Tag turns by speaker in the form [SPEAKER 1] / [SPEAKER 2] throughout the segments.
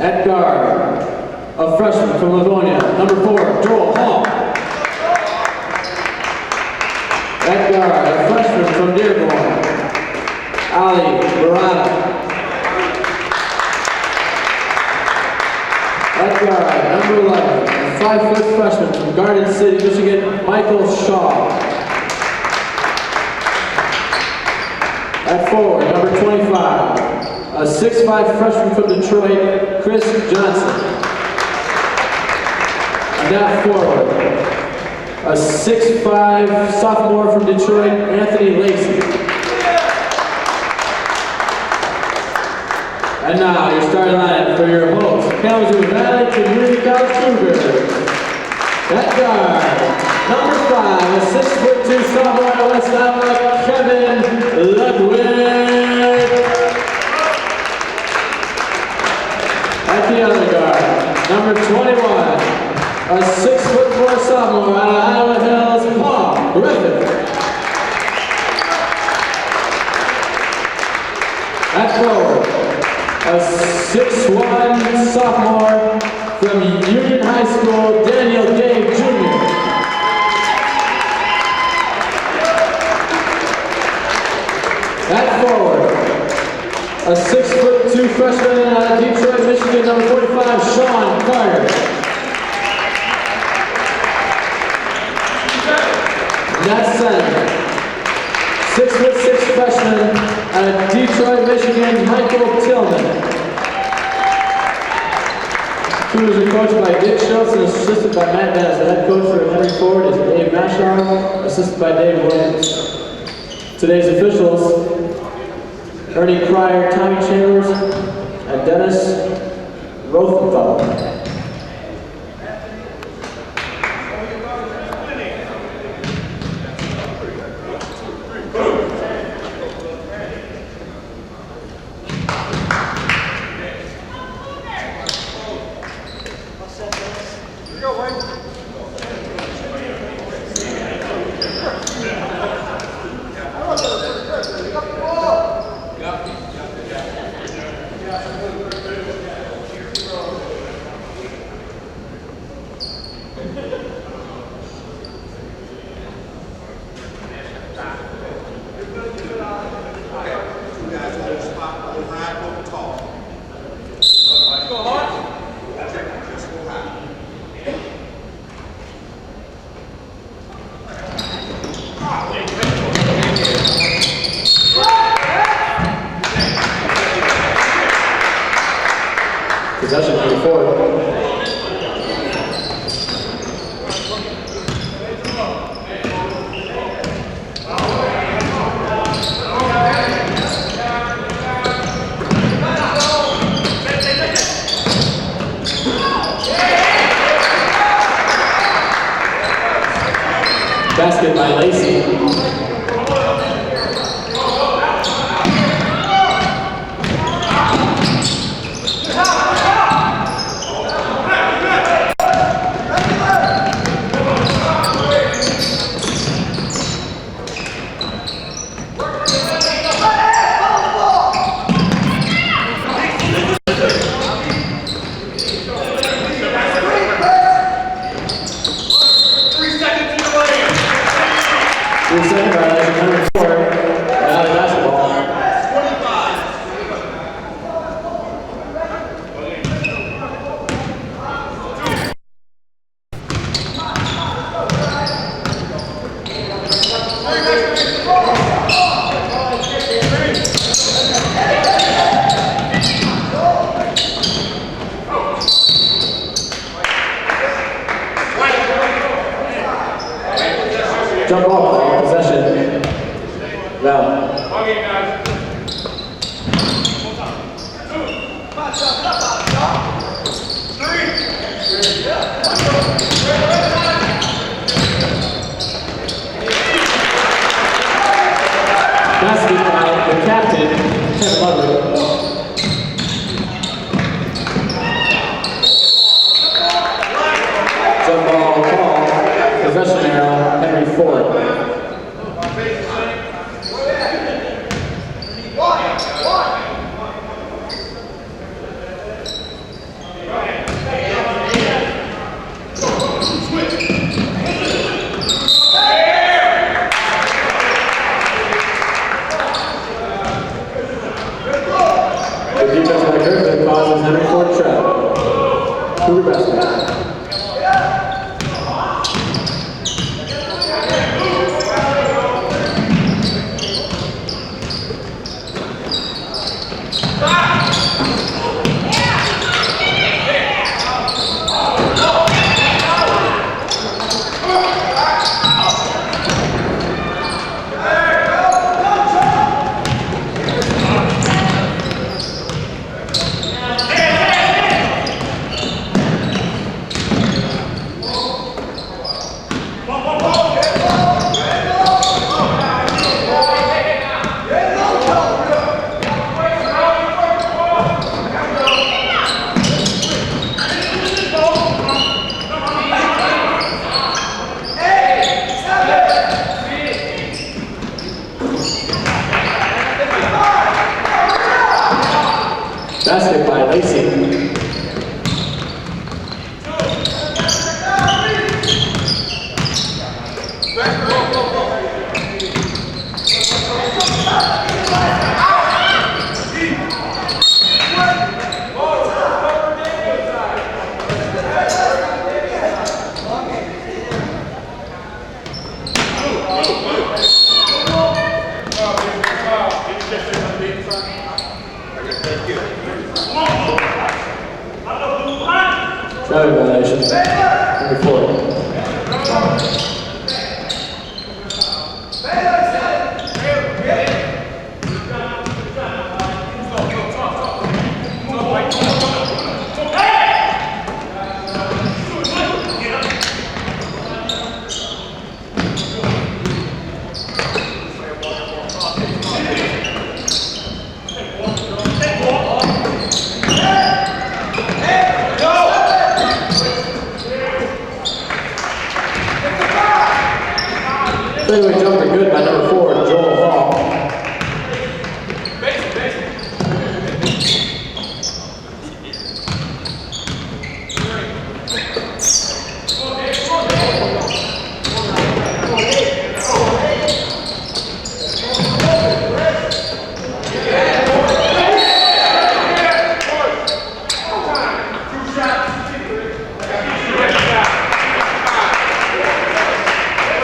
[SPEAKER 1] At guard, a freshman from Livonia, number 4, Joel Hall. At guard, a freshman from Dearborn, Ali Barada. At guard, number 11, a 5-foot freshman from Garden City, Michigan, Michael Shaw. At forward, number 25, a 6'5" freshman from Detroit, Chris Johnson. And at forward, a 6'5" sophomore from Detroit, Anthony Lacey. And now your starting lineup for your hosts, Kalamazoo Valley Community College Cougars. At guard, number 5, a 6'2" sophomore out of West Iowa, Kevin Ludwig. At the other guard, number 21, a 6'4" sophomore out of Iowa Hills, Paul Griffin. At forward, a 6'1" sophomore from Union High School, Daniel Dave Jr. At forward, a 6'2" freshman out of Detroit, Michigan, number 45, Sean Carter. That's center, 6'6" freshman out of Detroit, Michigan, Michael Tillman. Cougars are coached by Dick Schultz and assisted by Matt Bass. The head coach for Henry Ford is Dave Mashar, assisted by Dave Williams. Today's officials, Ernie Pryor, Tommy Chambers, and Dennis Rothenfeld. Possession number 4. Basket by Lacey. Jump ball, possession. Well. Basket by the captain, Kevin Ludwig. Jump ball call, possession arrow, Henry Ford. The defense by Griffin causes Henry Ford to trap. Cougar basket. Basket by Lacey. Driving violation. Number 4. Fadeaway jumper good by number 4, Joel Hall.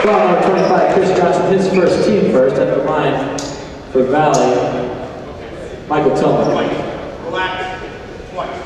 [SPEAKER 1] Foul number 25, Chris Johnson, his first team first at the line for Valley, Michael Tillman.
[SPEAKER 2] Relax. Twice.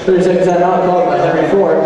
[SPEAKER 1] Seconds timeout called by Henry Ford.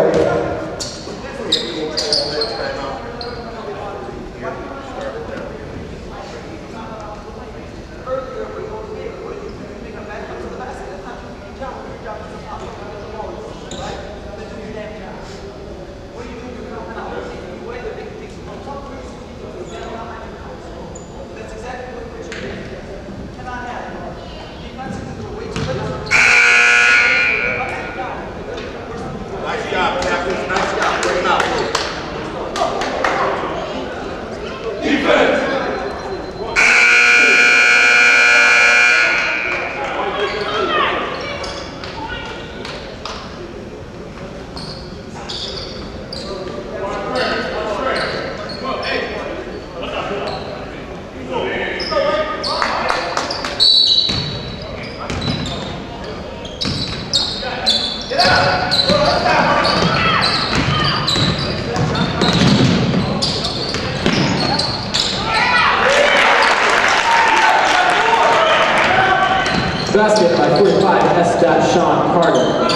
[SPEAKER 1] Basket by 45, S. Sean Carter.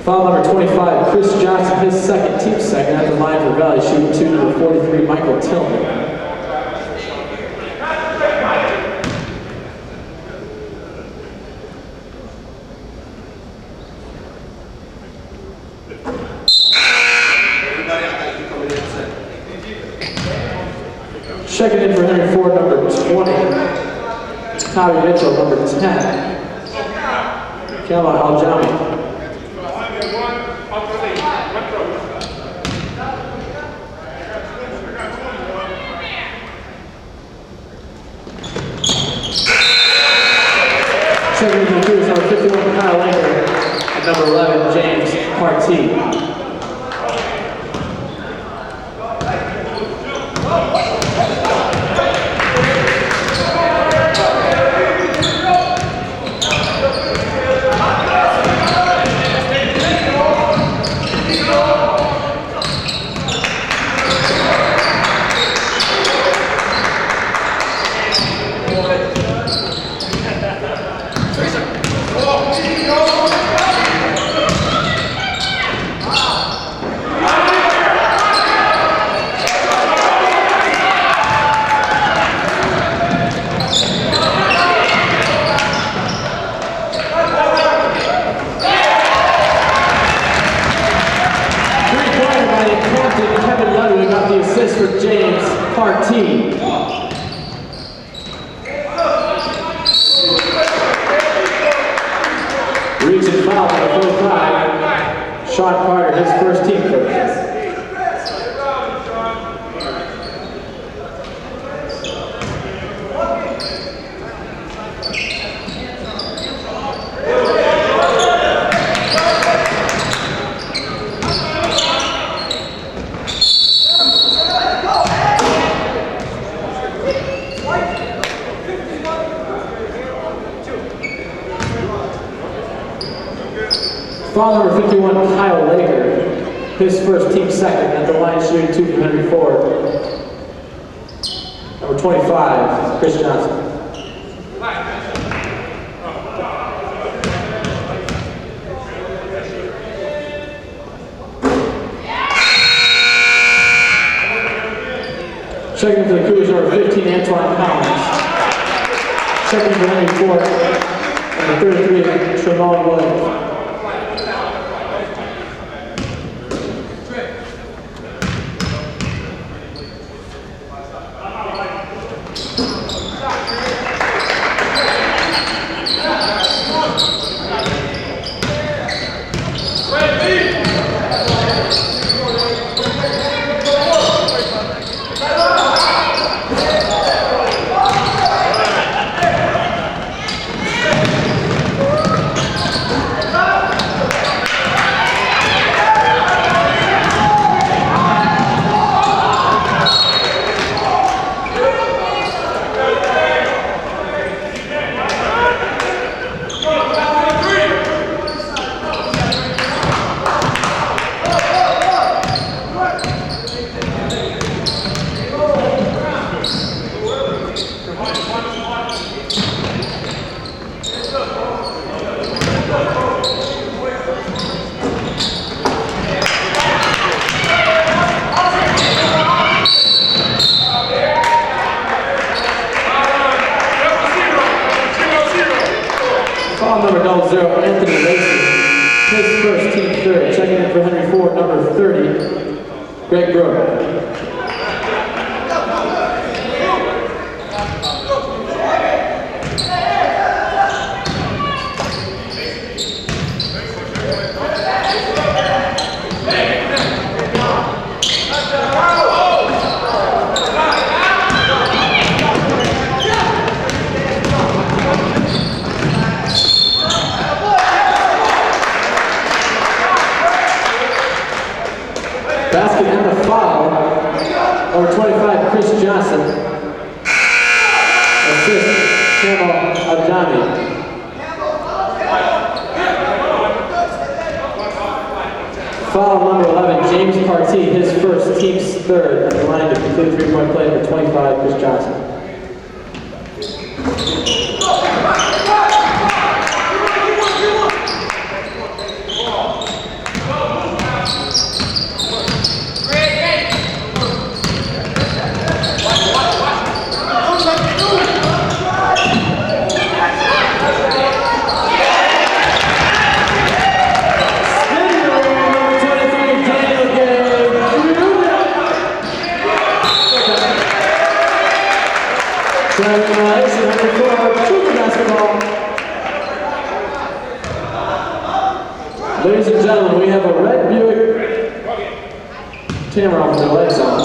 [SPEAKER 1] Foul number 25, Chris Johnson, his second, team second at the line for Valley, shooting 2, number 43, Michael Tillman. Checking in for Henry Ford, number 20. Tommy Mitchell, number 10. Kemal Aljami. Checking in for the Cougars, number 51, Kyle Langer. And number 11, James Partee. For James Partee. Reaching foul number 45, Sean Carter, his first team first. Foul number 51, Kyle Laker, his first, team second at the line, shooting 2 for Henry Ford. Number 25, Chris Johnson. Checking for the Cougars, number 15, Antoine Collins. Checking for Henry Ford, number 33, Tremont Williams. Foul number 0, Anthony Lacey, his first, team third. Checking in for Henry Ford, number 30, Greg Brewer. Basket and the foul, number 25, Chris Johnson. Assist, Kemal Aljami. Foul number 11, James Partee, his first, team's third, at the line to complete a 3-point play for 25, Chris Johnson. Driving violation number 4, Cougar basketball. Ladies and gentlemen, we have a red Buick Tamron with the lights on.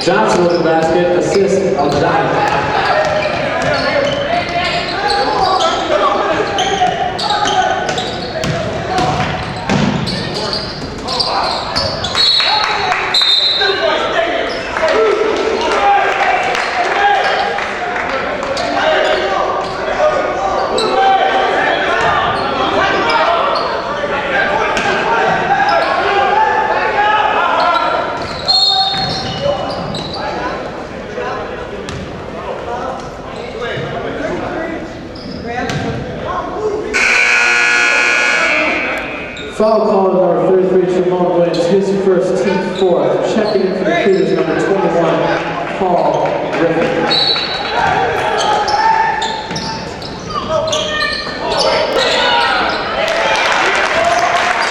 [SPEAKER 1] Johnson with the basket, assist of Giant. Foul call to number 33, Tremont Williams, his first, team fourth. Checking in for the Cougars, number 21, Paul Griffin.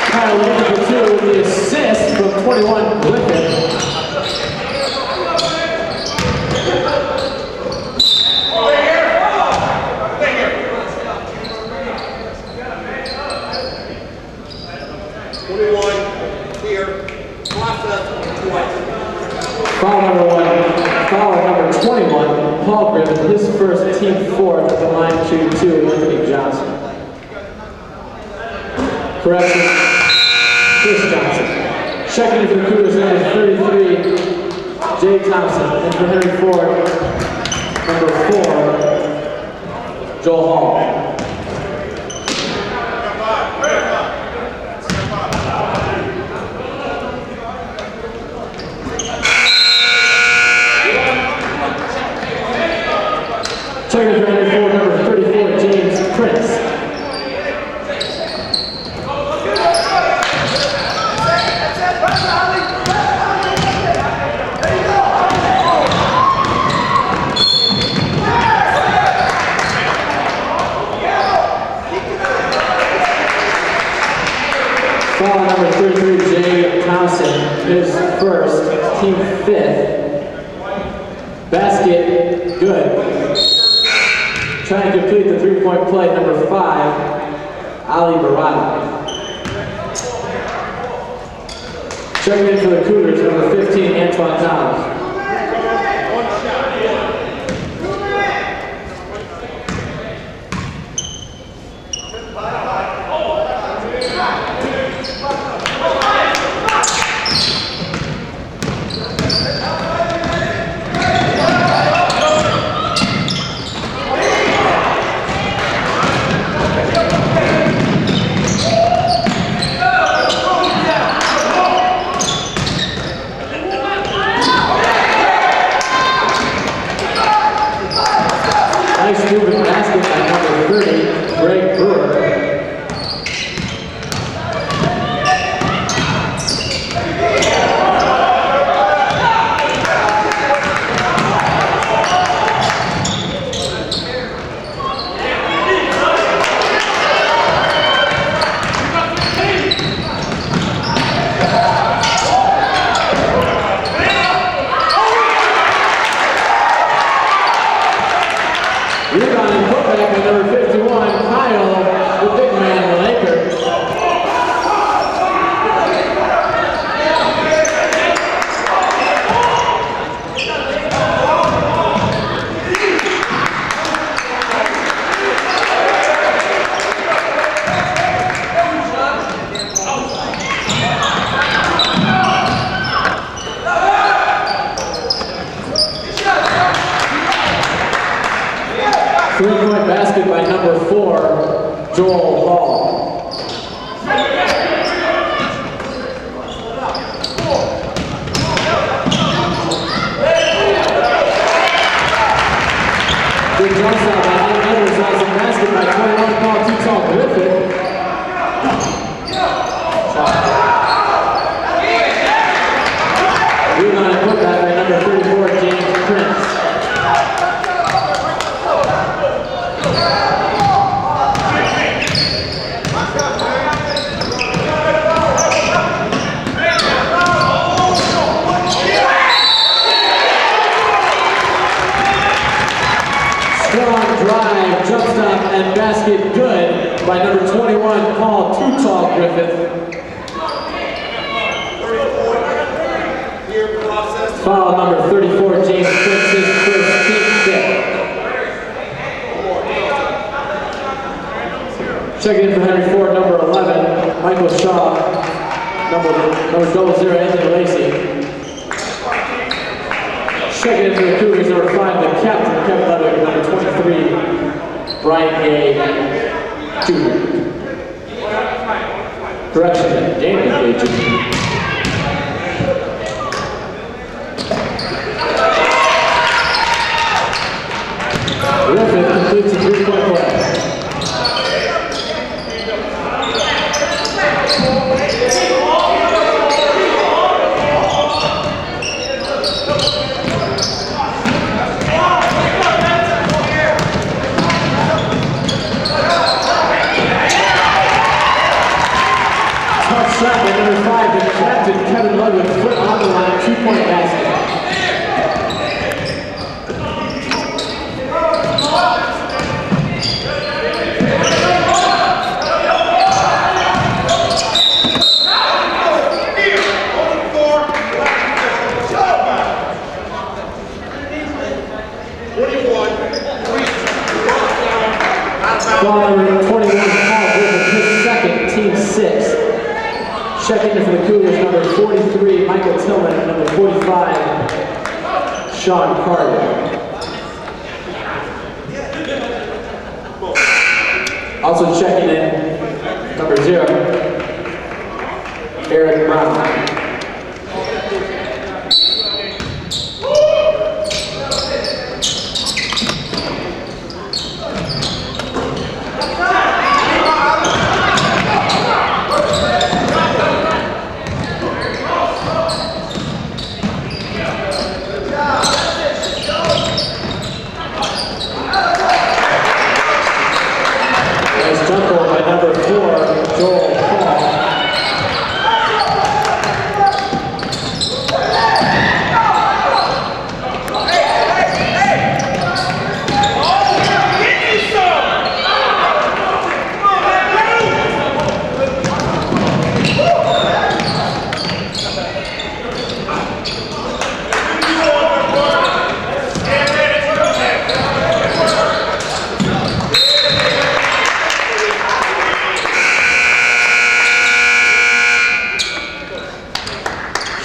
[SPEAKER 1] Kyle Lane for 2 with the assist from 21, Griffin. Foul number 21, Paul Griffin, his first, team fourth at the line, shooting 2, Anthony Johnson. Correction, Chris Johnson. Checking in for the Cougars, number 33, Jay Thompson. And for Henry Ford, number 4, Joel Hall. Checking for Henry Ford, number 34, James Prince. Foul number 33, Jay Thompson, his first, team fifth. Basket, good. Trying to complete the three-point play, number 5, Ali Barada. Checking in for the Cougars, number 15, Antoine Thomas. Nice moving basket by number 30, Greg Brewer. Rebound and putback by number 51, Kyle, the big man, the Lakers. Three-point basket by number 4, Joel Hall. Good jump shot by Nick Edwards, has a basket by 21, Paul Too-Tall Griffin. by number 21, Paul Too Tall Griffith. Foul number 34, James Prince, his first team kick. Checking in for Henry Ford, number 11, Michael Shaw, number 00, Anthony Lacey. Checking in for the Cougars, number 5, the captain, Kevin Ludwig, number 23, Brian Gay, Jr. Correction, Daniel Gay, Jr. Griffith completes a 3-point play. Tough shot by number 5, the captain, Kevin Ludwig, foot on the line, 2-point basket. Foul number 21, Paul Griffith, his second, team 6. Checking in for the Cougars, number 43, Michael Tillman, and number 45, Sean Carter. Also checking in, number 0, Eric Brown.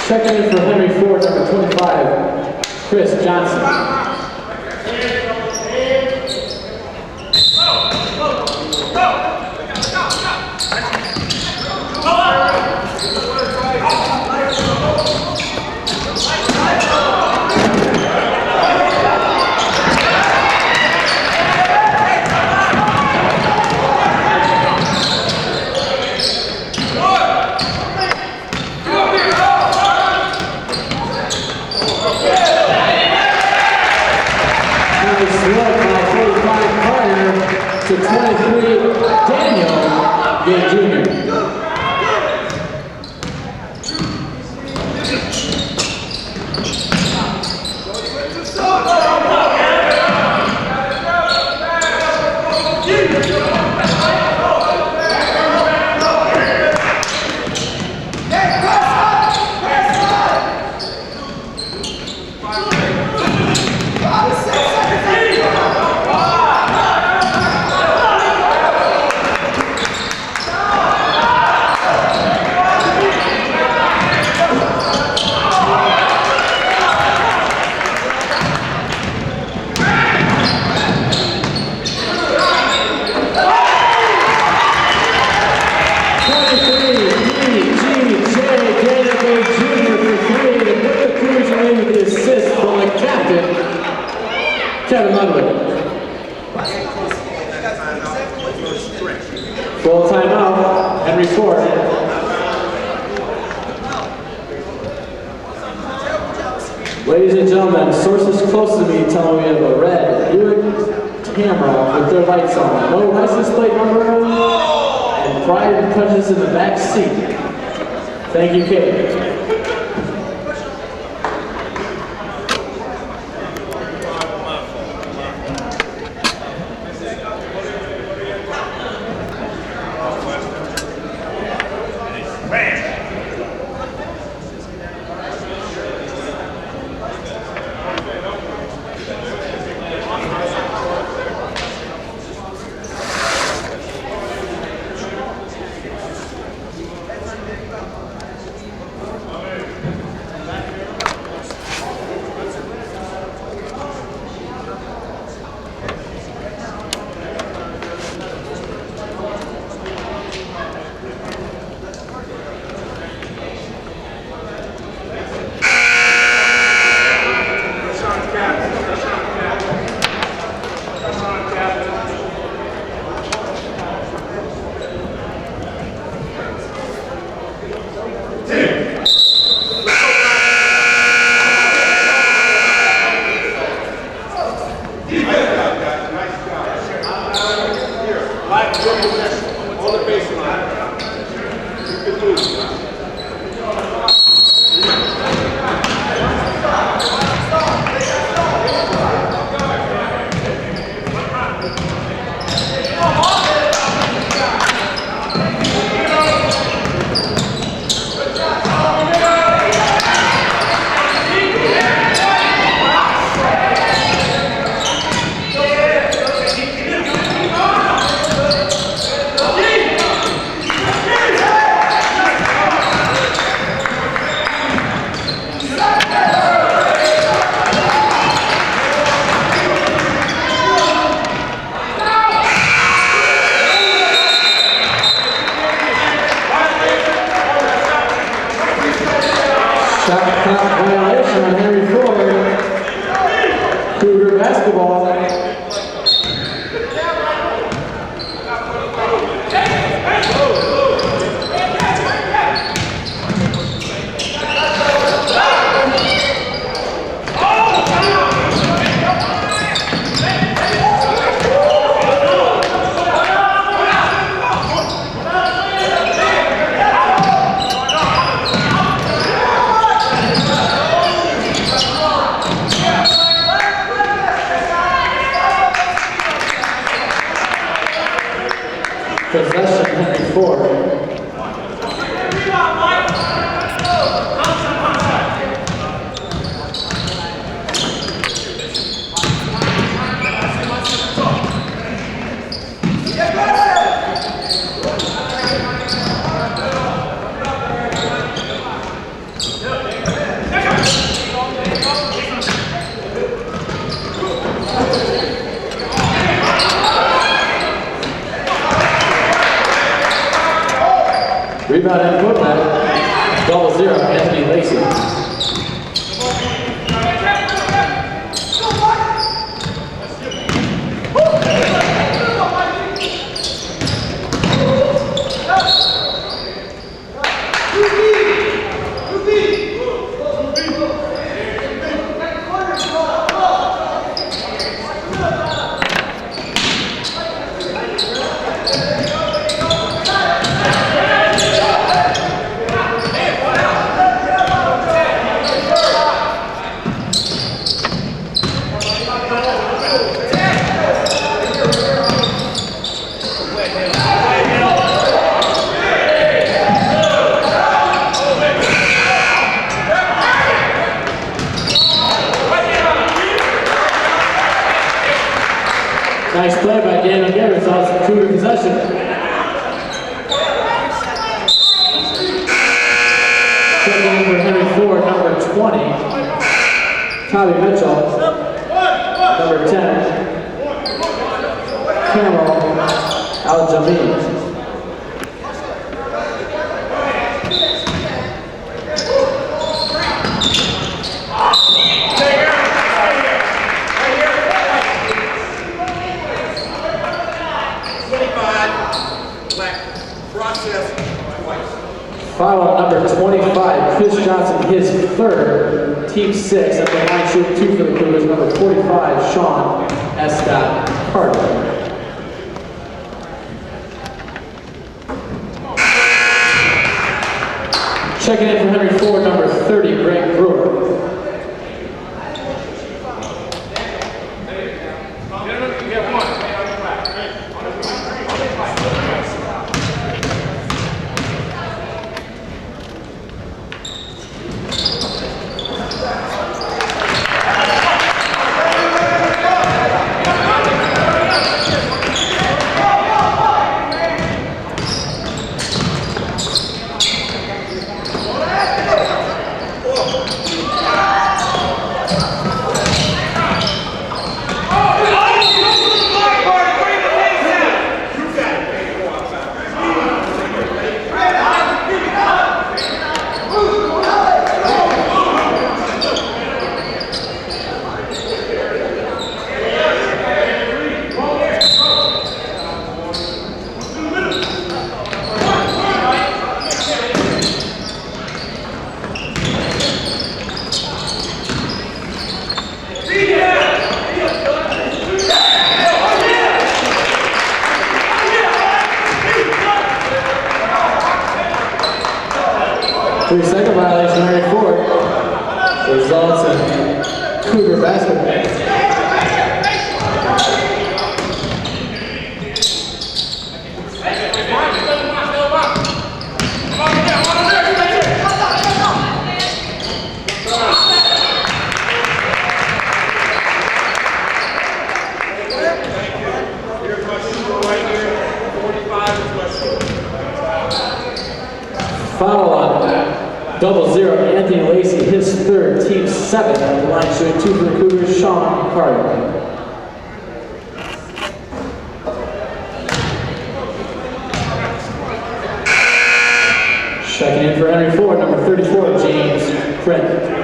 [SPEAKER 1] Checking in for Henry Ford, number 25, Chris Johnson. To 23, Daniel Gay Jr. Kevin Ludwig. Full timeout, Henry Ford. Ladies and gentlemen, sources close to me tell me we have a red Buick Camry with their lights on. No license plate number and Pride and Prejudice in the back seat. Thank you, Kate.
[SPEAKER 2] On the baseline. Good move.
[SPEAKER 1] Shot clock violation on Henry Ford. Cougar basketball. Possession, Henry Ford. Rebound and putback. 0-0, Anthony Lacey. Nice play by Daniel Garrett, results in Cougar possession. Checking in for Henry Ford, number 20. Tommy Mitchell, number 10. Cameron Al-Jameen. Foul on number 25, Chris Johnson, his third, team 6, at the line shooting 2 for the Cougars, number 45, Sean Escott Carter. Checking in for Henry Ford, number 30, Greg Brewer. 3-second violation, Henry Ford. Results in Cougar basketball. Foul on double zero, Anthony Lacey, his third, team 7 at the line, shooting 2 for the Cougars, Sean Carter. Checking in for Henry Ford, number 34, James Brent.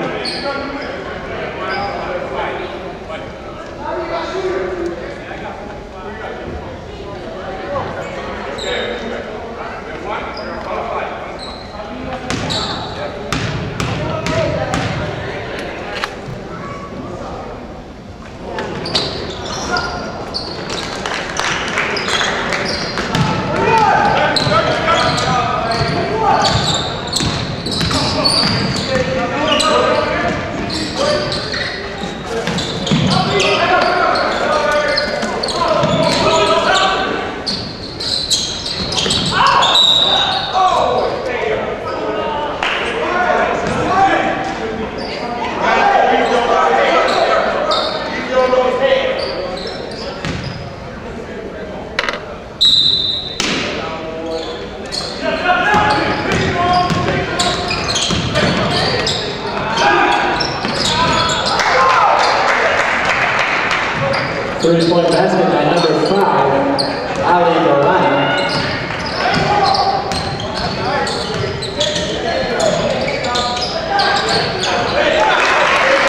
[SPEAKER 1] Three-point basket by number 5, Ali Barana.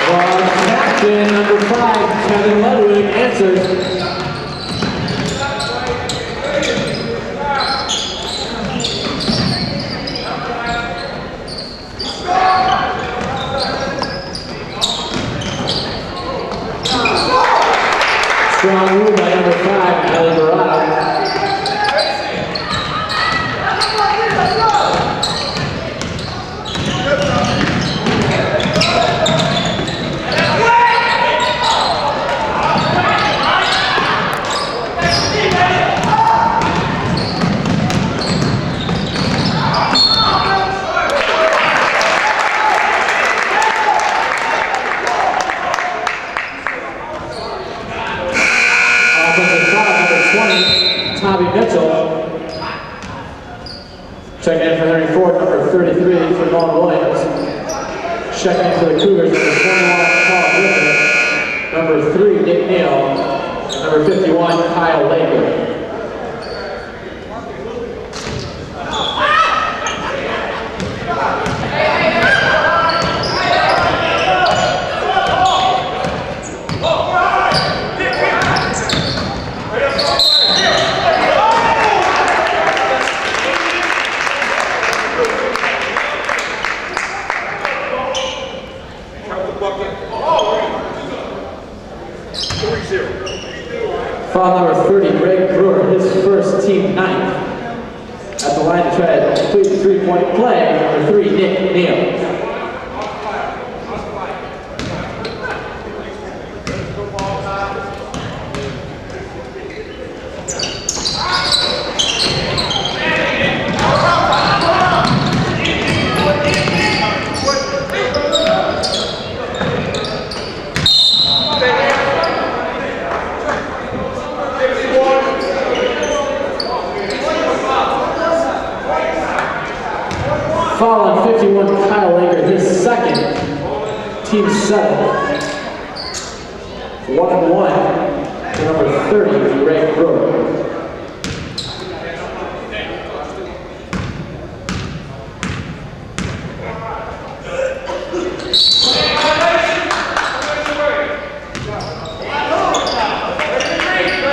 [SPEAKER 1] Well, captain number 5, Kevin Ludwig, answers. Strong move by number 5, Ali Barana. Checking in for Henry Ford, number 33, for Vaughn Williams. Checking in for the Cougars, number 21, Paul Griffin. Number 3, Nick Neal. And number 51, Kyle Laker. Foul number 30, Greg Brewer, his first, team 9th. At the line to try to complete the three-point play, number 3, Nick Neal. Foul on 51, Kyle Laker, his second, team 7. 1-1 to number 30, Greg Brewer.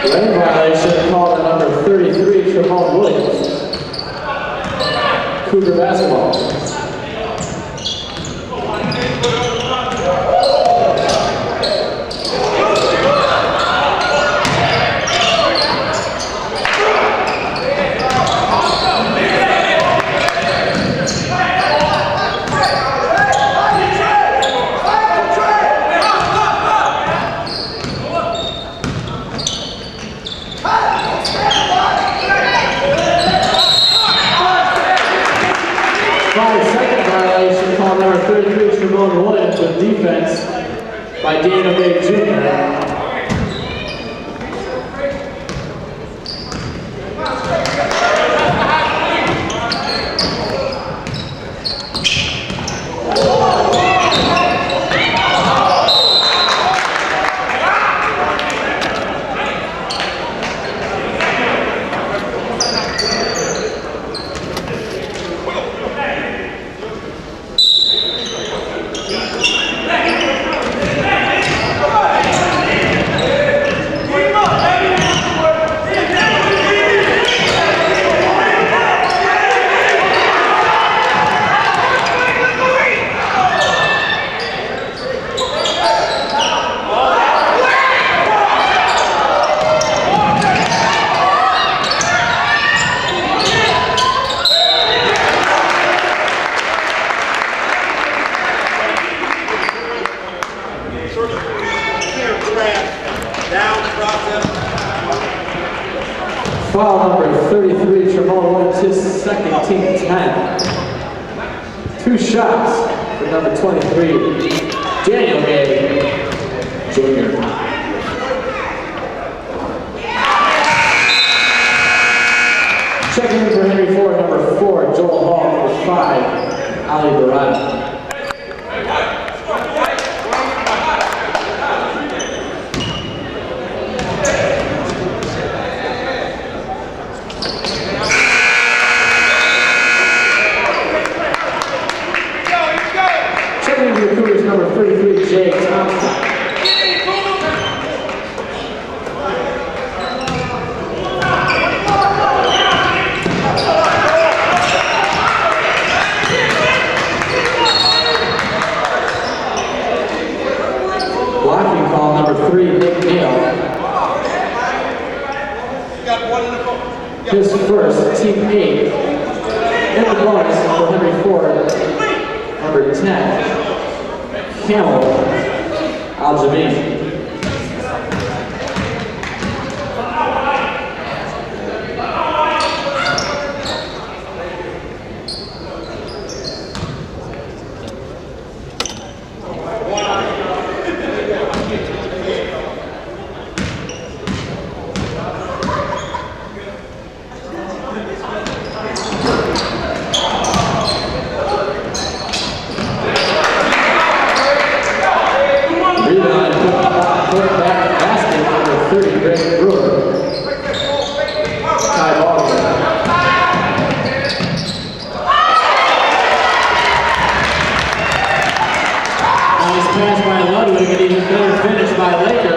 [SPEAKER 1] Lane violation called on number 33, Trevon Williams. Cougar basketball. number 33, Tremont Williams, with defense by Daniel Bay Jr. Foul number 33, Tremont Williams, his second, team 10. 2 shots for number 23, Daniel Gay Jr. Checking in for Henry Ford, number 4, Joel Hall, number 5, Ali Barada. Checking in for the Cougars, number 33, Jay Thompson. Blocking call number 3, Nick Neal. His first, team 8. In the bonus for Henry Ford, number 10, Camel Al-Jamin. Pass by Ludwig and even better finish by Laker.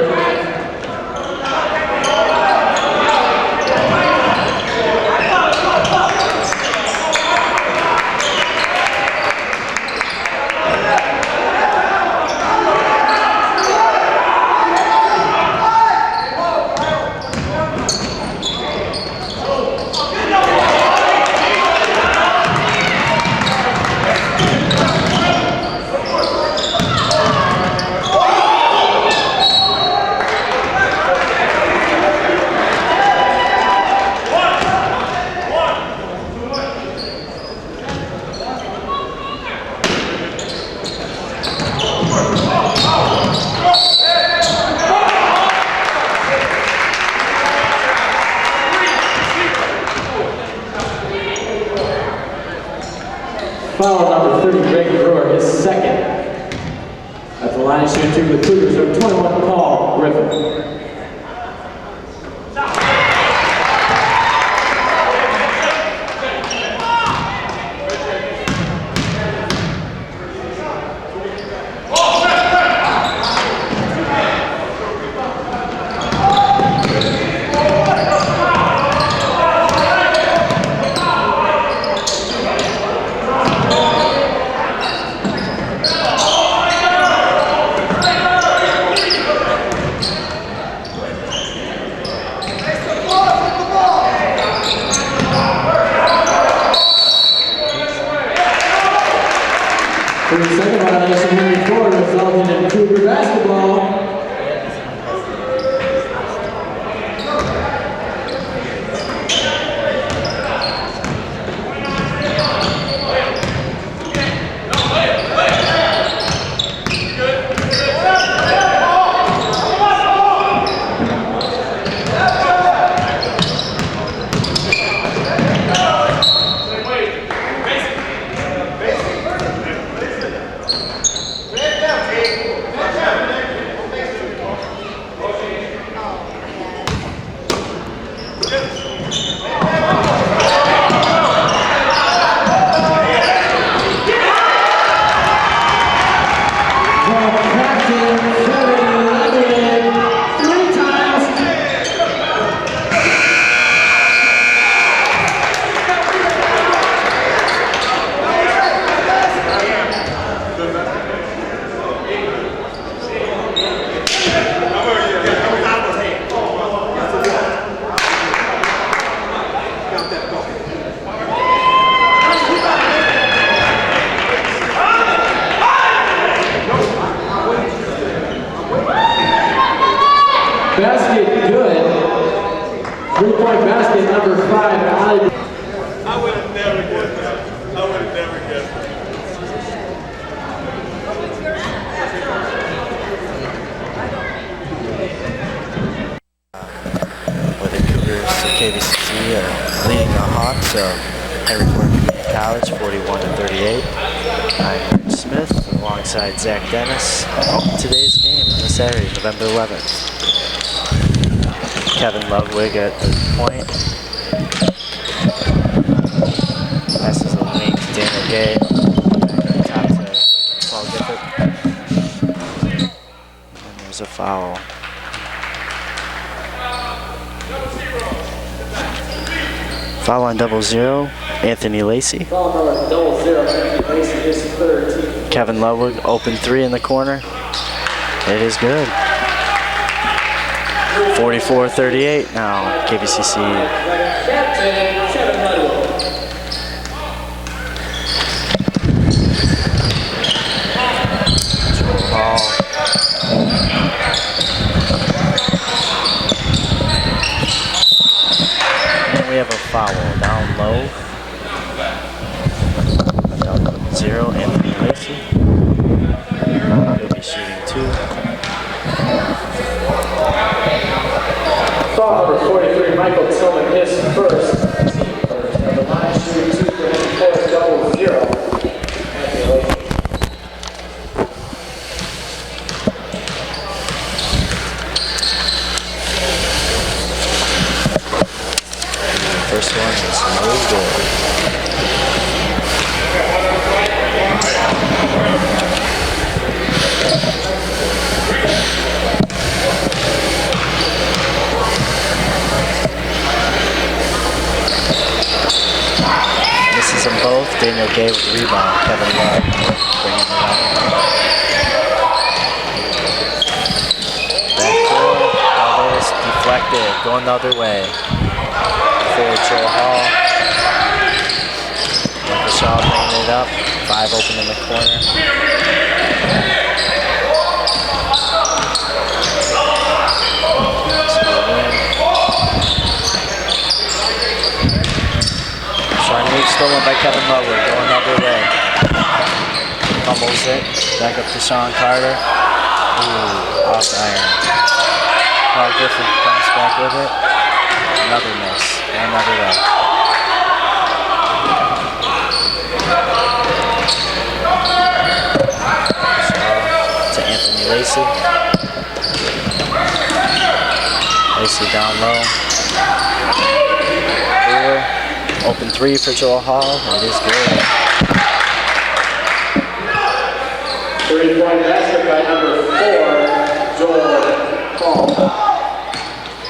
[SPEAKER 1] Foul number 30, Greg Brewer, his second. At the line of shooting to the Cougars from 21, Paul Griffin. For the second violation, Henry Ford, resulting in Cougar basketball.
[SPEAKER 3] Hawks of Henry Ford Community College, 41-38. I'm Rich Smith alongside Zach Dennis. Today's game this Saturday, November 11th. Kevin Ludwig at the point. Passes the wing to Daniel Gay. Back up top to Paul Gifford. And there's a foul. Foul on 00, Anthony Lacey.
[SPEAKER 1] Foul number 00, Anthony Lacey, his third team.
[SPEAKER 3] Kevin Ludwig, open three in the corner. It is good. 44-38 now, KVCC.
[SPEAKER 1] Captain Kevin Ludwig.
[SPEAKER 3] Joel Hall. And we have a foul down low. Down 0, Anthony Lacey. He'll be shooting 2.
[SPEAKER 1] Foul number 43, Michael Tillman, his first. Number 9, shooting 2 for his fourth, 00. Anthony Lacey.
[SPEAKER 3] First one is no good. Misses them both. Daniel Gay with the rebound. Kevin Love bringing it up. Backdoor. Valdez deflected. Going the other way. For Joel Hall. Michael Shaw bringing it up. 5 open in the corner. Charnique stolen by Kevin Ludwig. Going the other way. Fumbles it. Back up to Sean Carter. Ooh, off iron. Paul Griffin comes back with it. Another miss. And another way. Shaw to Anthony Lacey. Lacey down low. Brewer. Open 3 for Joel Hall. It is good.
[SPEAKER 1] 3-point basket by number 4, Joel Hall.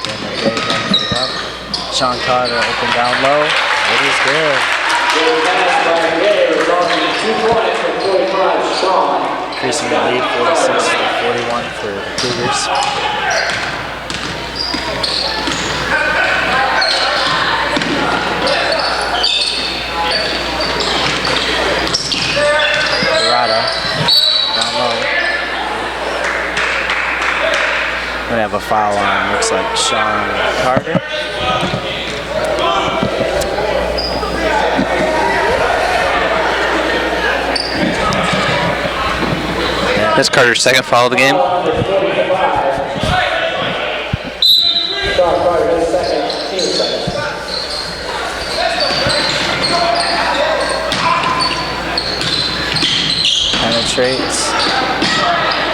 [SPEAKER 3] Daniel Gay bringing it up. Sean Carter open down low. It is good.
[SPEAKER 1] Good pass by Gay, resulting in 2 points for 45, Sean.
[SPEAKER 3] Increasing the lead 46-41 for the Cougars. Down low. Gonna have a foul on, looks like Sean Carter.
[SPEAKER 4] That's Carter's second foul of the game.
[SPEAKER 1] Sean Carter, his second, team second.
[SPEAKER 3] Penetrates.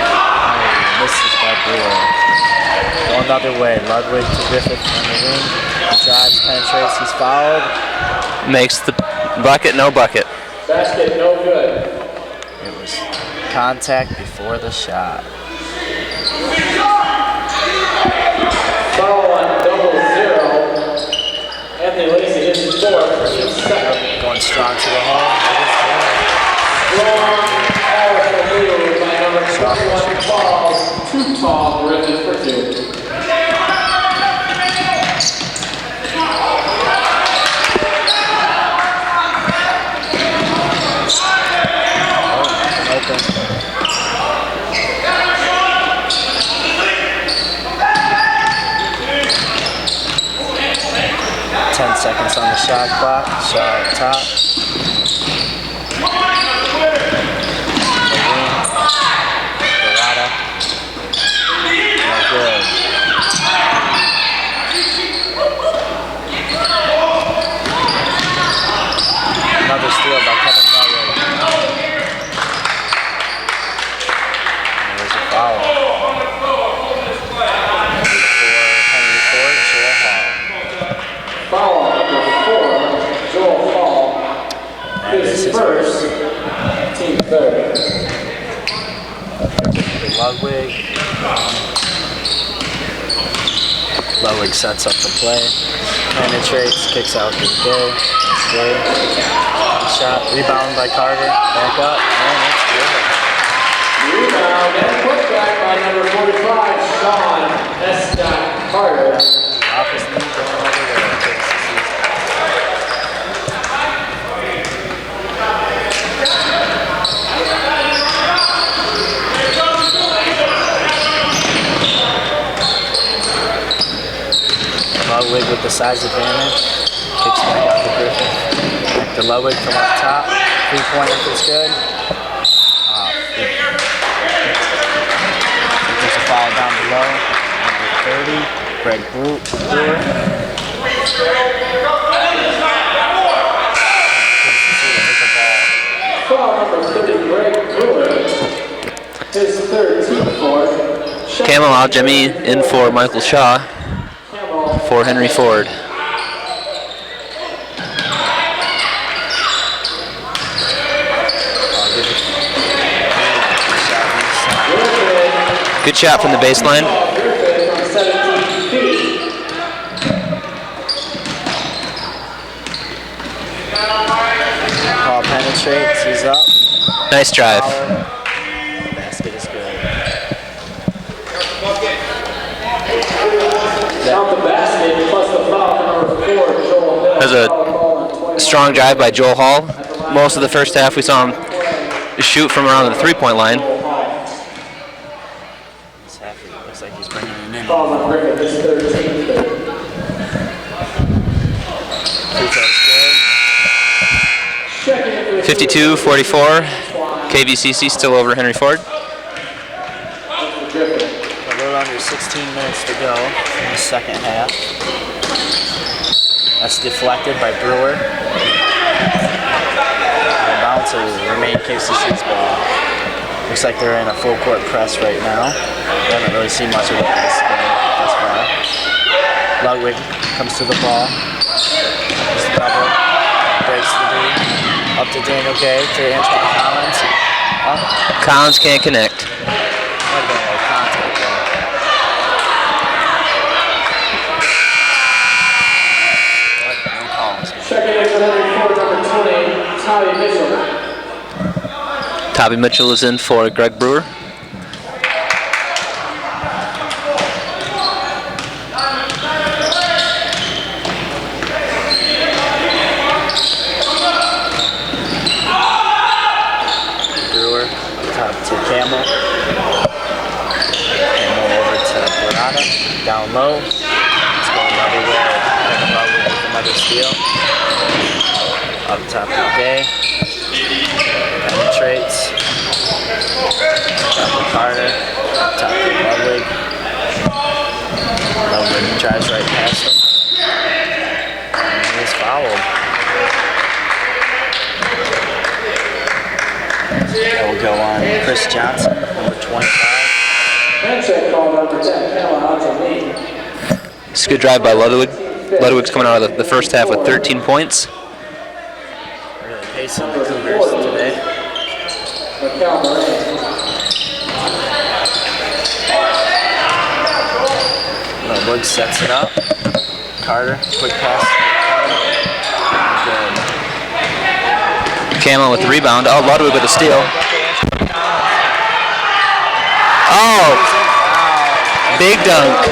[SPEAKER 3] Oh, misses by Brewer. Going the other way. Ludwig to Griffith on the wing. He drives, penetrates, he's fouled.
[SPEAKER 4] Makes the bucket, no bucket.
[SPEAKER 1] Basket, no good.
[SPEAKER 3] It was contact before the shot.
[SPEAKER 1] Foul on 00. Anthony Lacey hits his fourth, team second.
[SPEAKER 3] Going strong to the hole.
[SPEAKER 1] Strong. By number 21, Paul, too tall, Griffin for 2.
[SPEAKER 3] Open. 10 seconds on the shot clock. Shot up top.
[SPEAKER 1] his first, team third.
[SPEAKER 3] Ludwig. Ludwig sets up the play. Penetrates, kicks out to Day. Shot, rebound by Carter. Back up, and it's good.
[SPEAKER 1] Rebound and putback by number 45, Sean S. Carter.
[SPEAKER 3] Off his knee, going over there. Ludwig with the size advantage. Kicks back out to Griffin. Back to Ludwig from up top. 3-pointer is good. There's a foul down below. Number 30, Greg Brewer.
[SPEAKER 1] Foul number 30, Greg Brewer. His third, team fourth.
[SPEAKER 4] Camel out Jimmy in for Michael Shaw for Henry Ford. Good shot from the baseline.
[SPEAKER 3] Paul penetrates, he's up.
[SPEAKER 4] Nice drive.
[SPEAKER 3] Basket is good.
[SPEAKER 1] Count the basket plus the foul for number 4, Joel Hill.
[SPEAKER 4] There's a strong drive by Joel Hall. Most of the first half we saw him shoot from around the 3-point line.
[SPEAKER 3] Looks like he's bringing it in.
[SPEAKER 1] Foul on Griffin, his third, team third. Checking it with
[SPEAKER 4] 52-44. KVCC still over Henry Ford.
[SPEAKER 3] A little under 16 minutes to go in the second half. That's deflected by Brewer. The bounce will remain KVCC's ball. Looks like they're in a full court press right now. We haven't really seen much of it this game thus far. Ludwig comes to the ball. There's the double. Breaks the lead. Up to Daniel Gay to Antoine Collins. Up.
[SPEAKER 4] Collins can't connect.
[SPEAKER 3] Might have been a little contact there. And Collins.
[SPEAKER 1] checking in for Henry Ford, number 20, Tommy Mitchell.
[SPEAKER 4] Tommy Mitchell is in for Greg Brewer.
[SPEAKER 3] Brewer top to Camel. Camel over to Bernada. Down low. It's going everywhere. With another steal. Up top to Gay. Penetrates. Top to Carter. Top to Ludwig. Ludwig drives right past him. And he's fouled. That will go on Chris Johnson, number 25.
[SPEAKER 1] And check call number 10, Camel out to me.
[SPEAKER 4] It's a good drive by Ludwig. Ludwig's coming out of the first half with 13 points.
[SPEAKER 3] Really pacing the Cougars today. Ludwig sets it up. Carter, quick pass. Good.
[SPEAKER 4] Camel with the rebound. Oh, Ludwig with a steal. Oh! Big dunk.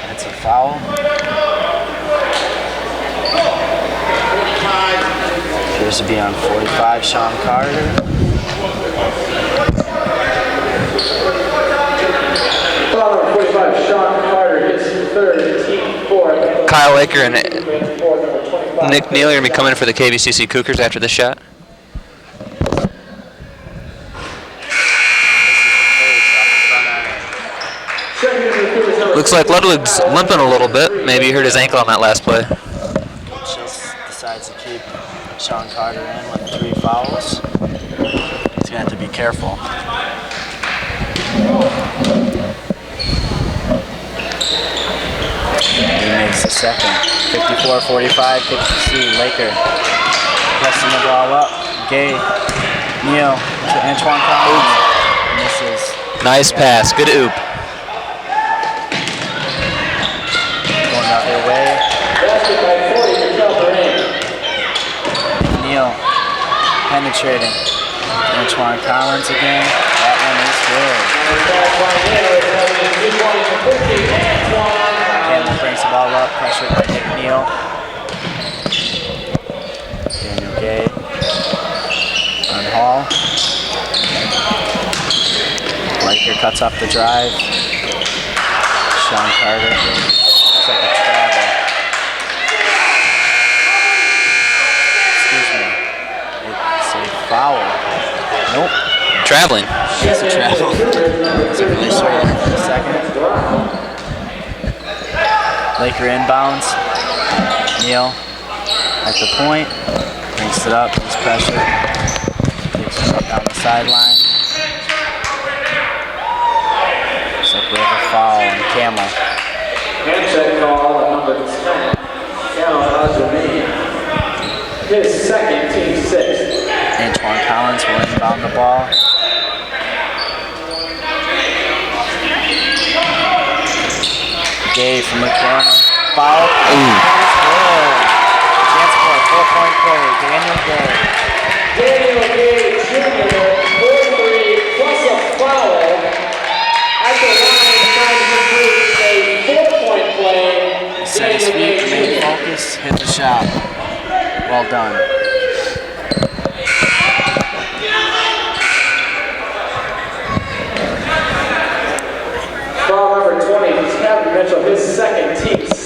[SPEAKER 3] That's a foul. Appears to be on 45, Sean Carter.
[SPEAKER 1] Foul number 45, Sean Carter hits third, team fourth.
[SPEAKER 4] Kyle Aker and Nick Neal are going to be coming for the KVCC Cougars after this shot.
[SPEAKER 3] Cougars
[SPEAKER 4] Looks like Ludwig's limping a little bit. Maybe he hurt his ankle on that last play.
[SPEAKER 3] Just decides to keep Sean Carter in with 3 fouls. He's gonna have to be careful. He makes the second. 54-45, KVCC, Laker. Pressing the ball up. Gay, Neal, to Antoine Collins. Misses.
[SPEAKER 4] Nice pass. Good oop.
[SPEAKER 3] Going the other way.
[SPEAKER 1] Basket by 40 for Calvary.
[SPEAKER 3] Neal penetrating. Antoine Collins again. That one is good. Campbell brings the ball up. Pressure by Nick Neal. Daniel Gay on Hall. Riker cuts off the drive. Sean Carter. Looks like a travel. Excuse me. It's a foul. Nope.
[SPEAKER 4] Traveling.
[SPEAKER 3] It's a travel. Wasn't really sure there for a second. Laker inbounds. Neal at the point. Brings it up. He's pressure. Takes it up down the sideline. Looks like we have a foul on Camel.
[SPEAKER 1] Handshake call at number 10. Camel Ajami. His second, team 6.
[SPEAKER 3] Antoine Collins will inbound the ball. Gay from the corner. Foul. Chance for a 4-point play. Daniel Gay.
[SPEAKER 1] Daniel Gay Jr. 4-3 plus a foul. At the line, trying to complete a 4-point play.
[SPEAKER 3] Set his feet, remain focused, hit the shot. Well done.
[SPEAKER 1] Foul number 20, Captain Mitchell, his second, team 7.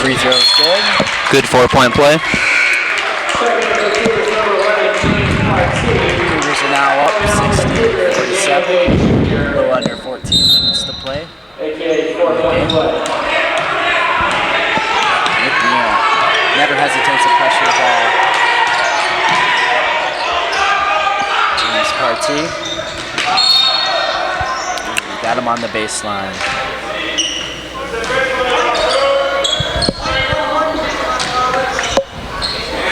[SPEAKER 3] Free throws good.
[SPEAKER 4] Good 4-point play.
[SPEAKER 3] Cougars are now up 60-47. A little under 14 minutes to play.
[SPEAKER 1] AKA 4-point play.
[SPEAKER 3] Nick Neal never hesitates to pressure the ball. James Partee. Got him on the baseline.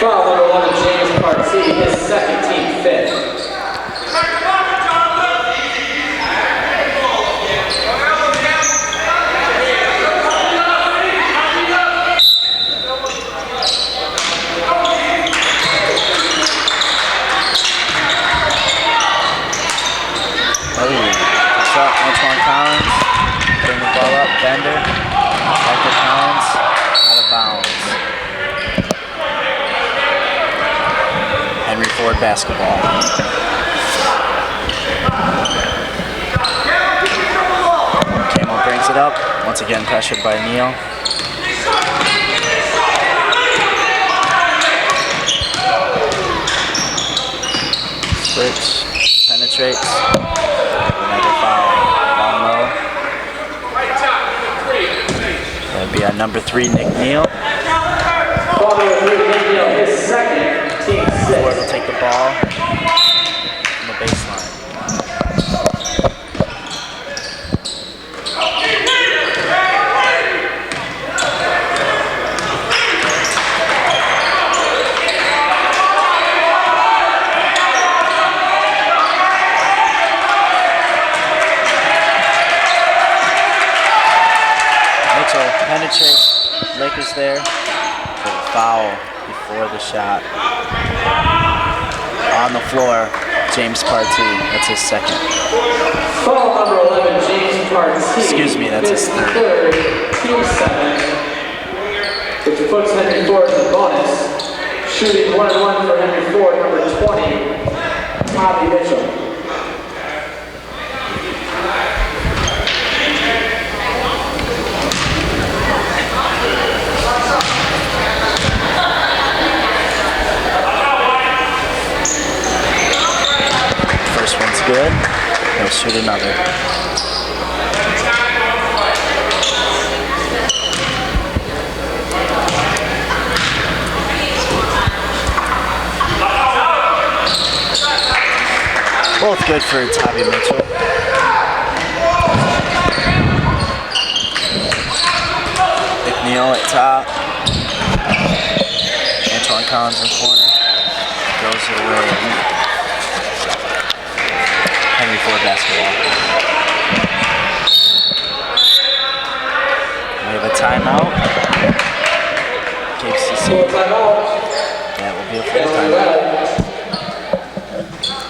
[SPEAKER 1] Foul number 1 of James Partee, his second, team 5th.
[SPEAKER 3] Antoine Collins, bring the ball up, Bender, back to Collins, out of bounds. Henry Ford basketball. Camel brings it up, once again pressured by Neal. Switch, penetrates. Another foul, down low. That'd be on number 3, Nick Neal.
[SPEAKER 1] Foul number 3, Nick Neal, his second, team 6.
[SPEAKER 3] Ford will take the ball from the baseline. Penetrates, Lakers there for the foul before the shot. On the floor, James Partee, that's his second.
[SPEAKER 1] Foul number 11, James Partee.
[SPEAKER 3] Excuse me, that's his third.
[SPEAKER 1] Team 7, which puts Henry Ford in the bonus. Shooting 1-1 for Henry Ford, number 20, Bobby Mitchell.
[SPEAKER 3] good. He'll shoot another. Both good for Tommy Mitchell. McNeil at top. Antoine Collins in the corner. Goes it away. Henry Ford basketball. We have a timeout. KVCC. That will be a full timeout.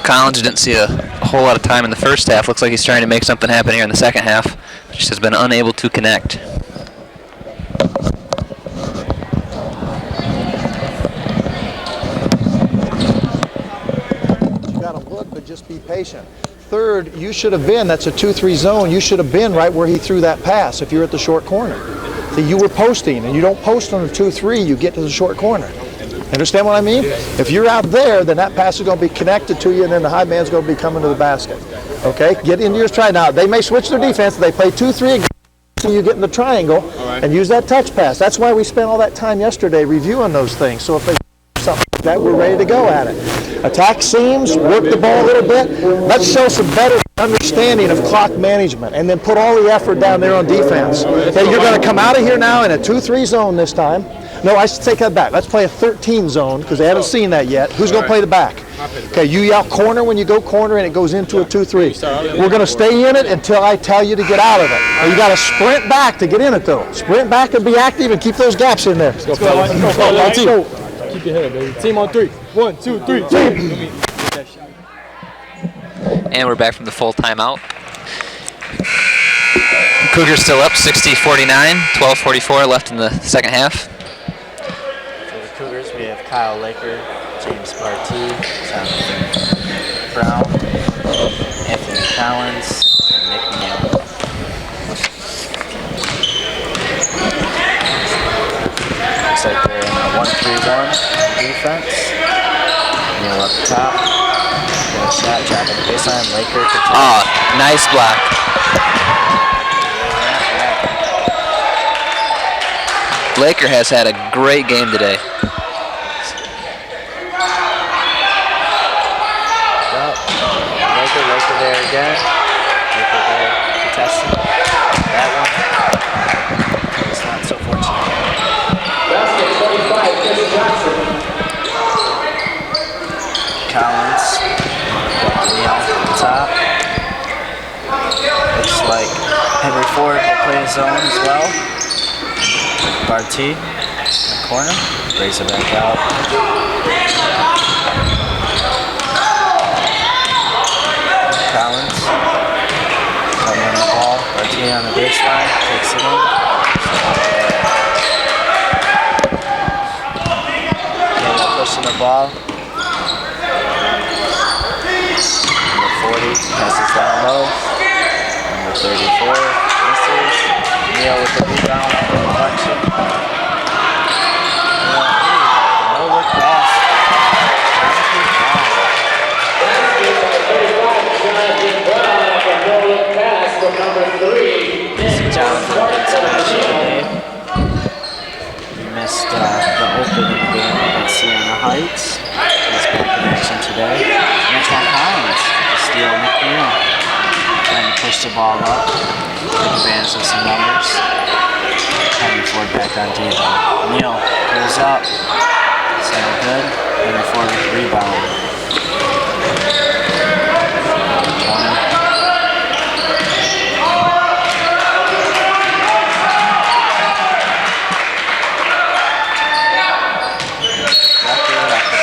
[SPEAKER 4] Collins didn't see a whole lot of time in the first half. Looks like he's trying to make something happen here in the second half. Just has been unable to connect.
[SPEAKER 5] You got to look, but just be patient. Third, you should have been, that's a 2-3 zone, you should have been right where he threw that pass if you're at the short corner. So you were posting, and you don't post on a 2-3, you get to the short corner. Understand what I mean? If you're out there, then that pass is going to be connected to you, and then the high man's going to be coming to the basket. Okay? Get into your try. Now, they may switch their defense. They play 2-3 again, so you get in the triangle and use that touch pass. That's why we spent all that time yesterday reviewing those things. So if they something like that, we're ready to go at it. Attack seams, work the ball a little bit. Let's show some better understanding of clock management, and then put all the effort down there on defense. Okay, you're going to come out of here now in a 2-3 zone this time. No, I should take that back. Let's play a 13 zone because they haven't seen that yet. Who's going to play the back? Okay, you yell corner when you go corner, and it goes into a 2-3. We're going to stay in it until I tell you to get out of it. You got to sprint back to get in it, though. Sprint back and be active and keep those gaps in there. Let's go.
[SPEAKER 1] Let's go. Keep your head, baby. Team on 3. 1, 2, 3. Team.
[SPEAKER 4] And we're back from the full timeout. Cougars still up 60-49, 12:44 left in the second half.
[SPEAKER 3] For the Cougars, we have Kyle Laker, James Barty, Jonathan Brown, Anthony Collins, and Nick Neal. Looks like they're in a 1-3-1 defense. Neal up top. Good shot, driving the baseline. Laker continues.
[SPEAKER 4] Oh, nice block. Laker has had a great game today.
[SPEAKER 3] Laker there again. Laker there contesting. That one. It's not so fortunate.
[SPEAKER 1] Basket 25, Chris Johnson.
[SPEAKER 3] Collins. Neal on top. Looks like Henry Ford will play his zone as well. Barty in the corner. Brings it back out. Collins. Coming on the ball. Barty on the baseline. Takes it in. Caleb pushing the ball. Number 40 passes down low. Number 34 misses. Neal with the rebound on the deflection. No look pass. Jonathan International game. He missed the opening game against Siena Heights. He's back in action today. Antoine Collins with the steal. McNeil trying to push the ball up. Take advantage of some numbers. Henry Ford back on D. Neal goes up. It's no good. Henry Ford with the rebound.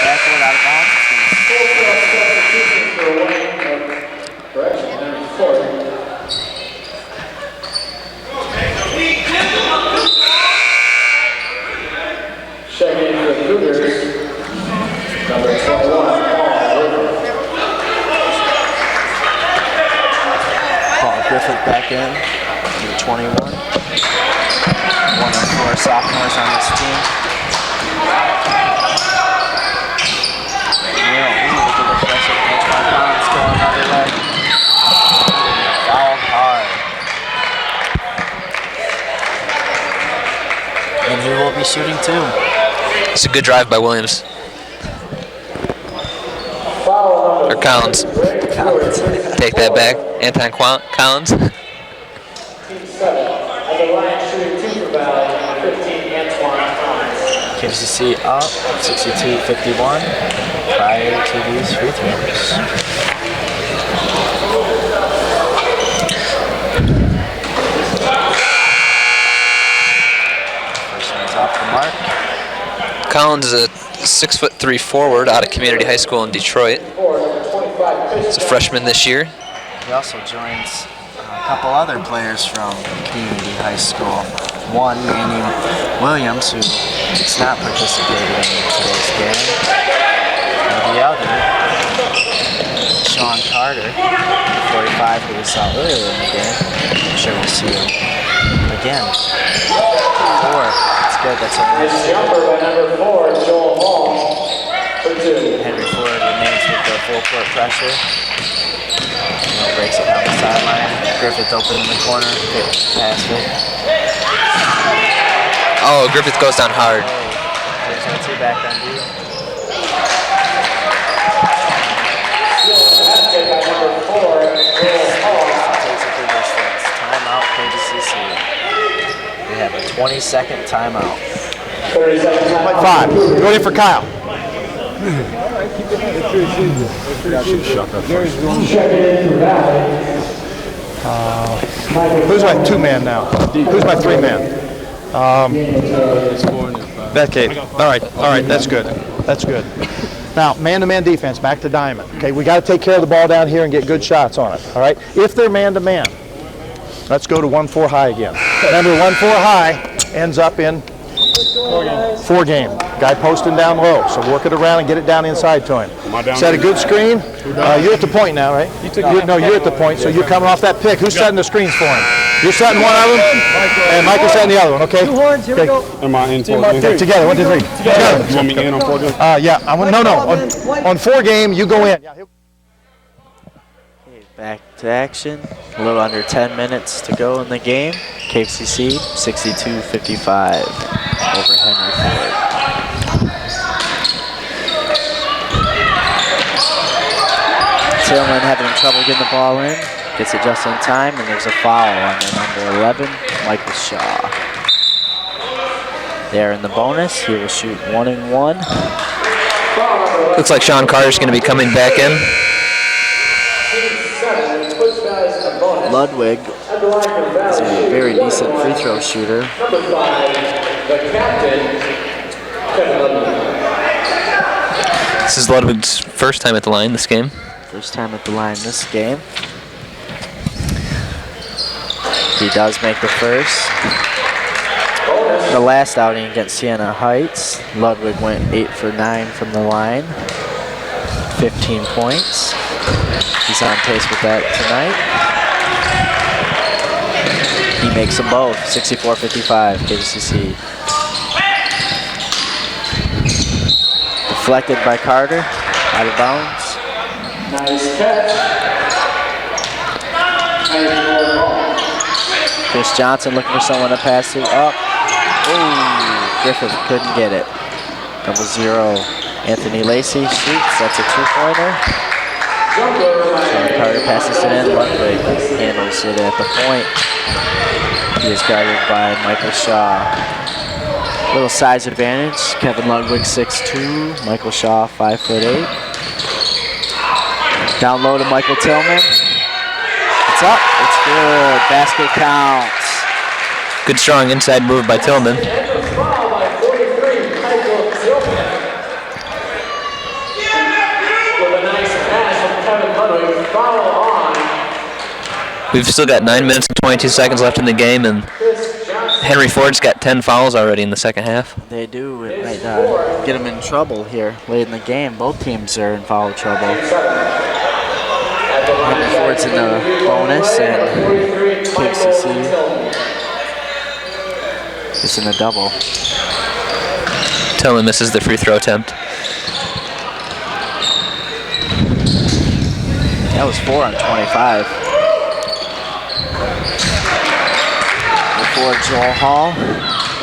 [SPEAKER 3] Backward out of bounds.
[SPEAKER 1] Checking in for the Cougars, number 21,
[SPEAKER 3] Paul Griffith back in, number 21. One of 4 sophomores on this team. Neal, look at the pressure. Antoine Collins going another leg.
[SPEAKER 4] Just a good drive by Williams. Or Collins. Take that back. Anton Collins.
[SPEAKER 1] Team 7. At the line, shooting 2 for Valley, number 15, Antoine Collins.
[SPEAKER 3] KVCC up 62-51 prior to these free throws. First one's off the mark.
[SPEAKER 4] Collins is a 6'3" forward out of Community High School in Detroit. He's a freshman this year.
[SPEAKER 3] He also joins a couple other players from Community High School. One, Manny Williams, who is not participating in today's game. And the other, Sean Carter, 45, who we saw earlier in the game. I'm sure we'll see him again. 4. It's good. That's a
[SPEAKER 1] Nice jumper by number 4, Joel Hall, for 2.
[SPEAKER 3] Henry Ford remains with the full court pressure. Breaks it down the sideline. Griffith open in the corner. Pass it.
[SPEAKER 4] Oh, Griffith goes down hard.
[SPEAKER 3] There's no 2 back on D.
[SPEAKER 1] Basket by number 4, Joel Hall.
[SPEAKER 3] Takes it through distance. Timeout, KVCC. We have a 20-second timeout.
[SPEAKER 1] 30 seconds.
[SPEAKER 5] Like 5. Go in for Kyle.
[SPEAKER 1] Checking in for Valley.
[SPEAKER 5] Who's my 2-man now? Who's my 3-man? That Kate. All right, that's good. That's good. Now, man-to-man defense, back to diamond. Okay, we got to take care of the ball down here and get good shots on it. All right, if they're man-to-man, let's go to 1-4 high again. Remember, 1-4 high ends up in 4 game. Guy posting down low, so work it around and get it down inside to him. Set a good screen. You're at the point now, right? You're at the point, so you're coming off that pick. Who's setting the screens for him? You're setting one of them, and Michael's setting the other one, okay?
[SPEAKER 6] 2 horns, here we go.
[SPEAKER 2] Am I in for
[SPEAKER 5] Okay, together, 1, 2, 3. Together.
[SPEAKER 2] You want me in on 4 games?
[SPEAKER 5] Yeah, on 4 game, you go in.
[SPEAKER 3] Okay, back to action. A little under 10 minutes to go in the game. KVCC 62-55 over Henry Ford. Tillman having trouble getting the ball in. Gets it just in time, and there's a foul on the number 11, Michael Shaw. There in the bonus, he will shoot 1 and 1.
[SPEAKER 4] Looks like Sean Carter's going to be coming back in.
[SPEAKER 3] Ludwig is a very decent free throw shooter.
[SPEAKER 1] Number 5, the captain, Kevin Ludwig.
[SPEAKER 4] This is Ludwig's first time at the line this game.
[SPEAKER 3] First time at the line this game. He does make the first. The last outing against Siena Heights, Ludwig went 8 for 9 from the line. 15 points. He's on pace with that tonight. He makes them both. 64-55, KVCC. Deflected by Carter, out of bounds.
[SPEAKER 1] Nice catch.
[SPEAKER 3] Chris Johnson looking for someone to pass to. Up. Oh, Griffith couldn't get it. Double 0. Anthony Lacey shoots. That's a 2-pointer. Sean Carter passes it in. Ludwig handles it at the point. He is guarded by Michael Shaw. Little size advantage. Kevin Ludwig 6'2", Michael Shaw 5'8". Down low to Michael Tillman. It's up. It's good. Basket counts.
[SPEAKER 4] Good strong inside move by Tillman. We've still got 9 minutes and 22 seconds left in the game, and Henry Ford's got 10 fouls already in the second half.
[SPEAKER 3] They do. It might get them in trouble here late in the game. Both teams are in foul trouble. Henry Ford's in the bonus, and KVCC is in the double.
[SPEAKER 4] Tillman misses the free throw attempt.
[SPEAKER 3] That was 4 on 25. Before Joel Hall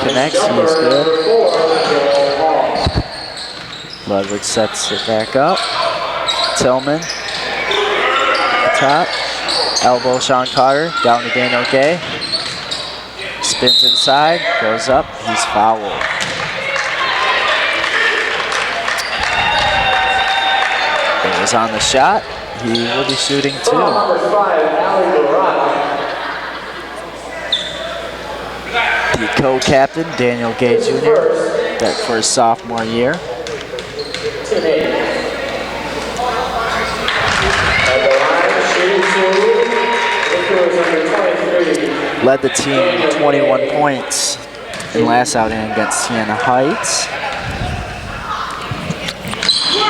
[SPEAKER 3] connects, he is good. Ludwig sets it back up. Tillman, top. Elbow Sean Carter, down to Daniel Gay. Spins inside, goes up, he's fouled. It was on the shot. He will be shooting 2. The co-captain, Daniel Gay Jr., back for his sophomore year. Led the team 21 points in last outing against Siena Heights.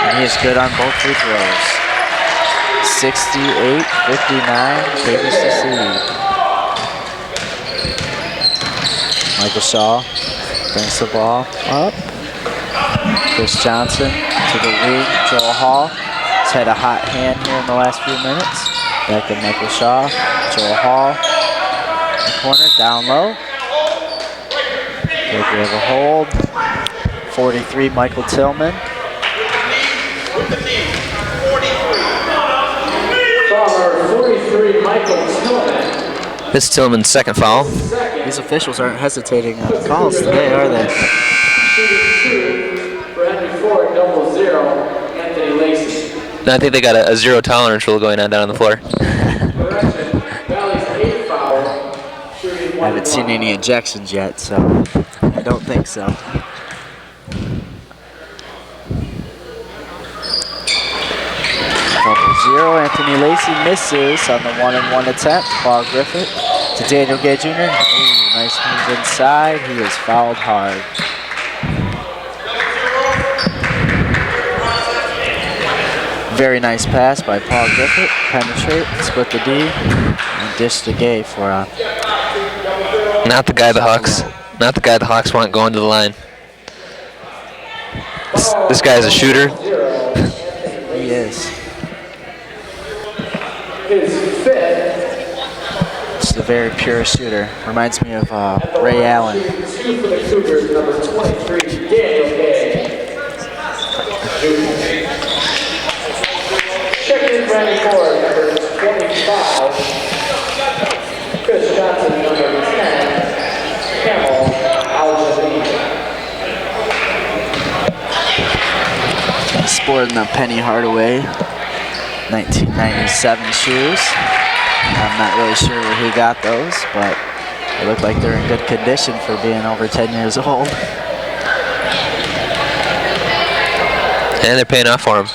[SPEAKER 3] And he is good on both free throws. 68-59, KVCC. Michael Shaw brings the ball up. Chris Johnson to the wing. Joel Hall has had a hot hand here in the last few minutes. Back to Michael Shaw. Joel Hall in the corner, down low. We have a hold. 43, Michael Tillman.
[SPEAKER 4] This is Tillman's second foul.
[SPEAKER 3] These officials aren't hesitating on calls today, are they?
[SPEAKER 4] No, I think they got a 0 tolerance rule going on down on the floor.
[SPEAKER 3] I haven't seen any ejections yet, so I don't think so. Double 0, Anthony Lacey misses on the 1-and-1 attempt. Paul Griffith to Daniel Gay Jr. Ooh, nice move inside. He is fouled hard. Very nice pass by Paul Griffith. Penetrate, split the D, and dish to Gay for a...
[SPEAKER 4] Not the guy the Hawks want going to the line. This guy is a shooter.
[SPEAKER 3] He is. Just a very pure shooter. Reminds me of Ray Allen.
[SPEAKER 1] Check-in ready for number 25. Chris Johnson, number 10. Camel Al-Jabin.
[SPEAKER 3] Sporting the Penny Hardaway 1997 shoes. I'm not really sure where he got those, but they look like they're in good condition for being over 10 years old.
[SPEAKER 4] And they're paying off for him.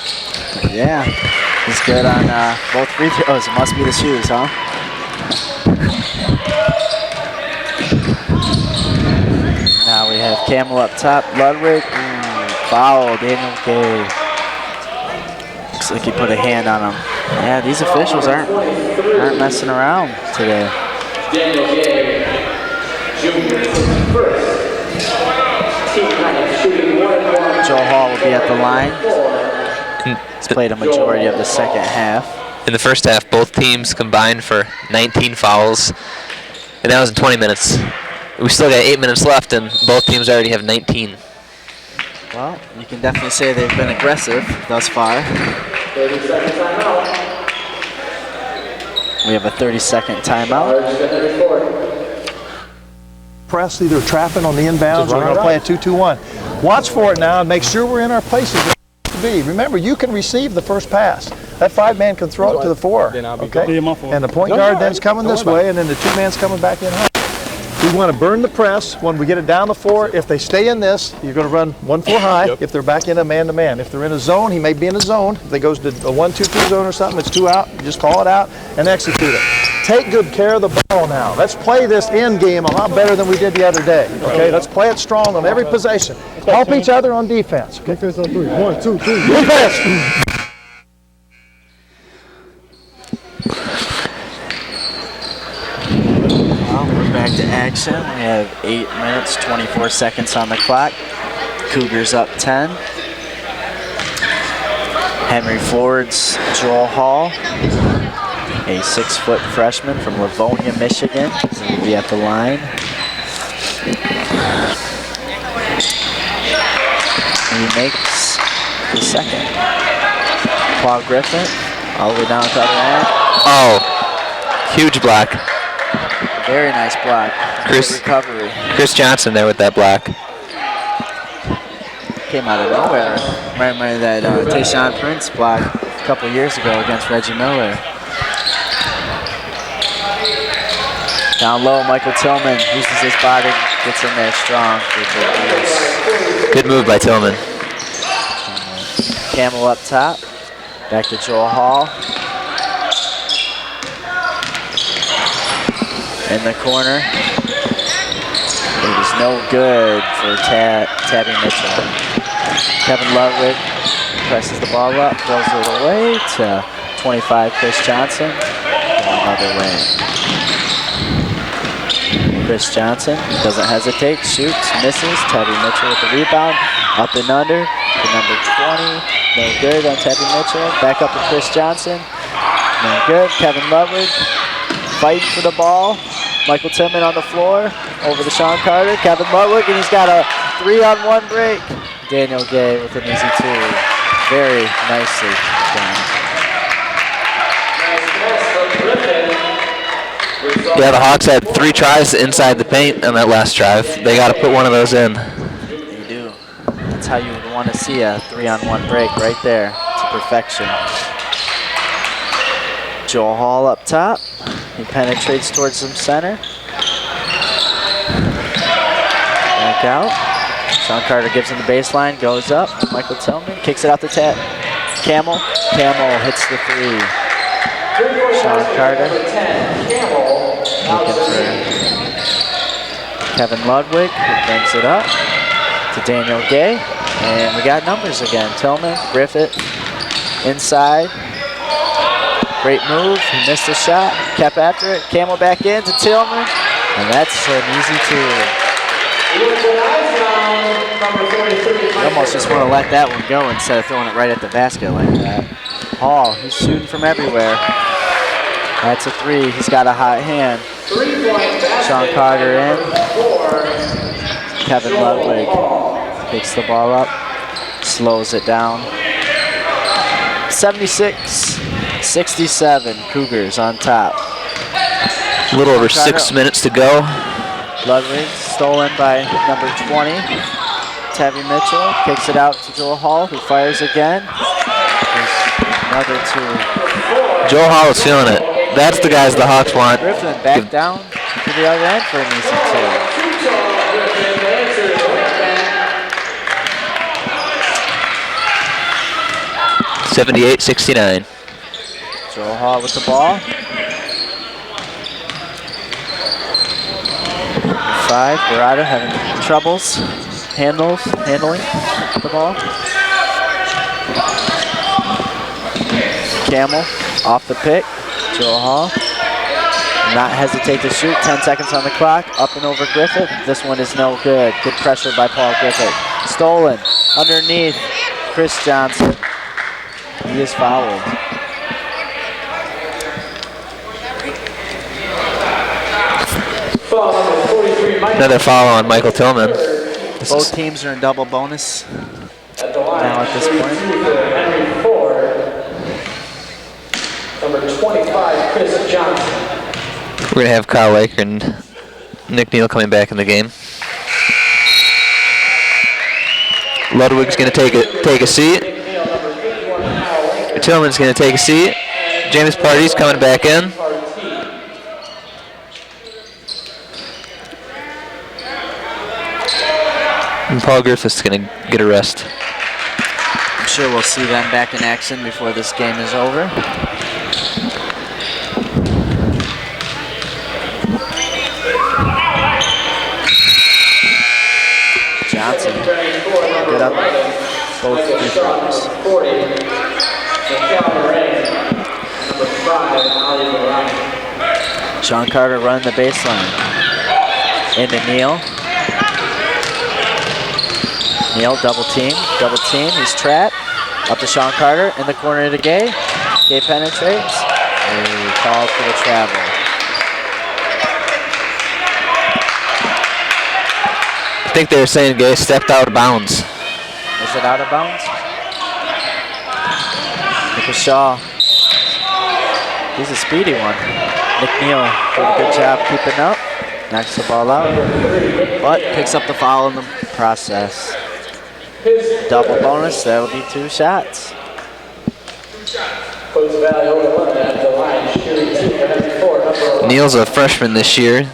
[SPEAKER 3] Yeah, he's good on both free throws. It must be the shoes, huh? Now we have Camel up top. Ludwig, foul, Daniel Gay. Looks like he put a hand on him. Yeah, these officials aren't messing around today.
[SPEAKER 1] Daniel Gay Jr. first. Team night shooting 1-1.
[SPEAKER 3] Joel Hall will be at the line. He's played a majority of the second half.
[SPEAKER 4] In the first half, both teams combined for 19 fouls, and that was in 20 minutes. We still got 8 minutes left, and both teams already have 19.
[SPEAKER 3] Well, you can definitely say they've been aggressive thus far.
[SPEAKER 1] 30-second timeout.
[SPEAKER 3] We have a 30-second timeout.
[SPEAKER 5] Press either trapping on the inbounds or we're going to play a 2-2-1. Watch for it now and make sure we're in our places to be. Remember, you can receive the first pass. That 5-man can throw it to the 4. Okay? And the point guard then's coming this way, and then the 2-man's coming back in high. We want to burn the press when we get it down the 4. If they stay in this, you're going to run 1-4 high. If they're back in a man-to-man. If they're in a zone, he may be in a zone. If they goes to a 1-2-2 zone or something, it's 2 out. You just call it out and execute it. Take good care of the ball now. Let's play this end game a lot better than we did the other day. Okay, let's play it strong on every possession. Help each other on defense. Okay?
[SPEAKER 2] Defense on 3. 1, 2, 3.
[SPEAKER 5] Defense.
[SPEAKER 3] Well, we're back to action. We have 8 minutes, 24 seconds on the clock. Cougars up 10. Henry Ford's Joel Hall, a 6-foot freshman from Livonia, Michigan, will be at the line. He makes The second. Paul Griffin, all the way down to the other end.
[SPEAKER 4] Oh, huge block.
[SPEAKER 3] Very nice block.
[SPEAKER 4] Chris-
[SPEAKER 3] Good recovery.
[SPEAKER 4] Chris Johnson there with that block.
[SPEAKER 3] Came out of nowhere. Remember that Tayshawn Prince block a couple years ago against Reggie Miller. Down low, Michael Tillman uses his body, gets in there strong.
[SPEAKER 4] Good move by Tillman.
[SPEAKER 3] Camel up top. Back to Joel Hall. In the corner. It is no good for Tabby Mitchell. Kevin Ludwig presses the ball up, throws it away to 25, Chris Johnson. Another way. Chris Johnson doesn't hesitate, shoots, misses. Tabby Mitchell with the rebound, up and under to number 20. No good on Tabby Mitchell. Back up to Chris Johnson. No good. Kevin Ludwig fighting for the ball. Michael Tillman on the floor. Over to Sean Carter. Kevin Ludwig, and he's got a 3-on-1 break. Daniel Gay with an easy 2. Very nicely done.
[SPEAKER 4] Yeah, the Hawks had 3 tries inside the paint on that last drive. They got to put one of those in.
[SPEAKER 3] You do. That's how you would want to see a 3-on-1 break right there to perfection. Joel Hall up top. He penetrates towards some center. Back out. Sean Carter gives him the baseline, goes up. Michael Tillman kicks it out to Camel. Camel hits the 3. Sean Carter. Looking for Kevin Ludwig, who brings it up to Daniel Gay. And we got numbers again. Tillman, Griffith, inside. Great move, he missed a shot, kept after it. Camel back in to Tillman, and that's an easy 2. You almost just want to let that one go instead of throwing it right at the basket like that. Hall, he's shooting from everywhere. That's a 3, he's got a hot hand. Sean Carter in. Kevin Ludwig picks the ball up, slows it down. 76-67, Cougars on top.
[SPEAKER 4] A little over 6 minutes to go.
[SPEAKER 3] Ludwig stolen by number 20. Tabby Mitchell kicks it out to Joel Hall, who fires again. There's another 2.
[SPEAKER 4] Joel Hall is feeling it. That's the guys the Hawks want.
[SPEAKER 3] Griffin back down to the other end for an easy 2.
[SPEAKER 4] 78-69.
[SPEAKER 3] Joel Hall with the ball. 5, Barada having troubles handling the ball. Camel off the pick. Joel Hall. Not hesitate to shoot. 10 seconds on the clock. Up and over Griffith. This one is no good. Good pressure by Paul Griffith. Stolen underneath Chris Johnson. He is fouled.
[SPEAKER 4] Another foul on Michael Tillman.
[SPEAKER 3] Both teams are in double bonus now at this point.
[SPEAKER 1] Number 25, Chris Johnson.
[SPEAKER 4] We're going to have Kyle Laker and Nick Neal coming back in the game. Ludwig's going to take a seat. Tillman's going to take a seat. James Party's coming back in. And Paul Griffith's going to get a rest.
[SPEAKER 3] I'm sure we'll see them back in action before this game is over. Johnson, good up both free throws. Sean Carter running the baseline. Into Neal. Neal double team, he's trapped. Up to Sean Carter, in the corner to Gay. Gay penetrates, and he called for the travel.
[SPEAKER 4] I think they were saying Gay stepped out of bounds.
[SPEAKER 3] Is it out of bounds? Nicholas Shaw. He's a speedy one. Nick Neal doing a good job keeping up. Knocks the ball out, but picks up the foul in the process. Double bonus, that'll be 2 shots.
[SPEAKER 4] Neal's a freshman this year.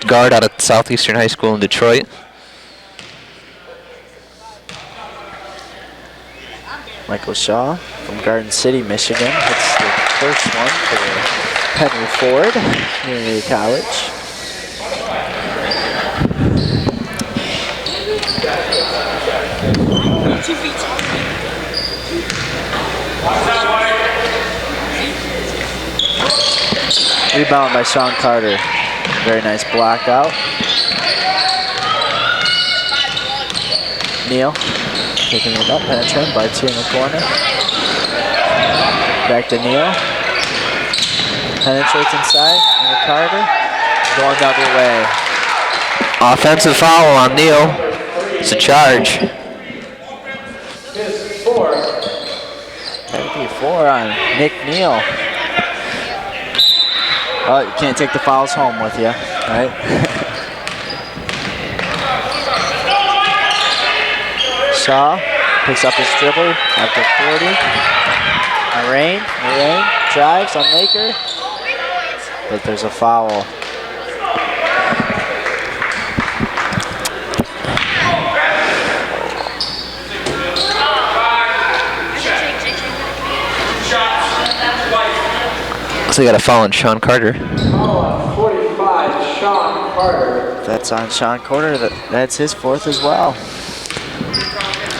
[SPEAKER 4] Guard out of Southeastern High School in Detroit.
[SPEAKER 3] Michael Shaw from Garden City, Michigan. Hits the first one for Henry Ford, Community College. Rebound by Sean Carter. Very nice block out. Neal picking it up, penetrating, bites here in the corner. Back to Neal. Penetrates inside, and Carter going the other way.
[SPEAKER 4] Offensive foul on Neal. It's a charge.
[SPEAKER 3] That'd be 4 on Nick Neal. Oh, you can't take the fouls home with you, right? Shaw picks up his dribble after 40. Moraine drives on Laker, but there's a foul.
[SPEAKER 4] So we got a foul on Sean Carter.
[SPEAKER 1] 45, Sean Carter.
[SPEAKER 3] That's on Sean Carter. That's his 4th as well.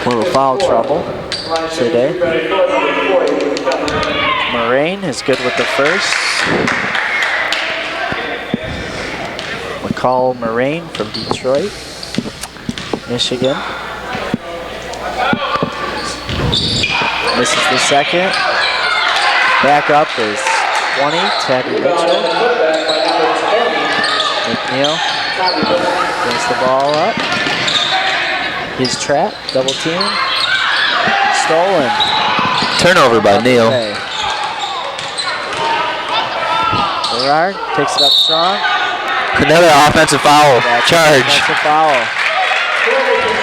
[SPEAKER 3] A little foul trouble today. Moraine is good with the first. McCall Moraine from Detroit, Michigan. Misses the second. Back up is 20, Tabby Mitchell. McNeil brings the ball up. He's trapped, double team. Stolen.
[SPEAKER 4] Turnover by Neal.
[SPEAKER 3] Gerard takes it up strong.
[SPEAKER 4] Another offensive foul. Charge.
[SPEAKER 3] Offensive foul.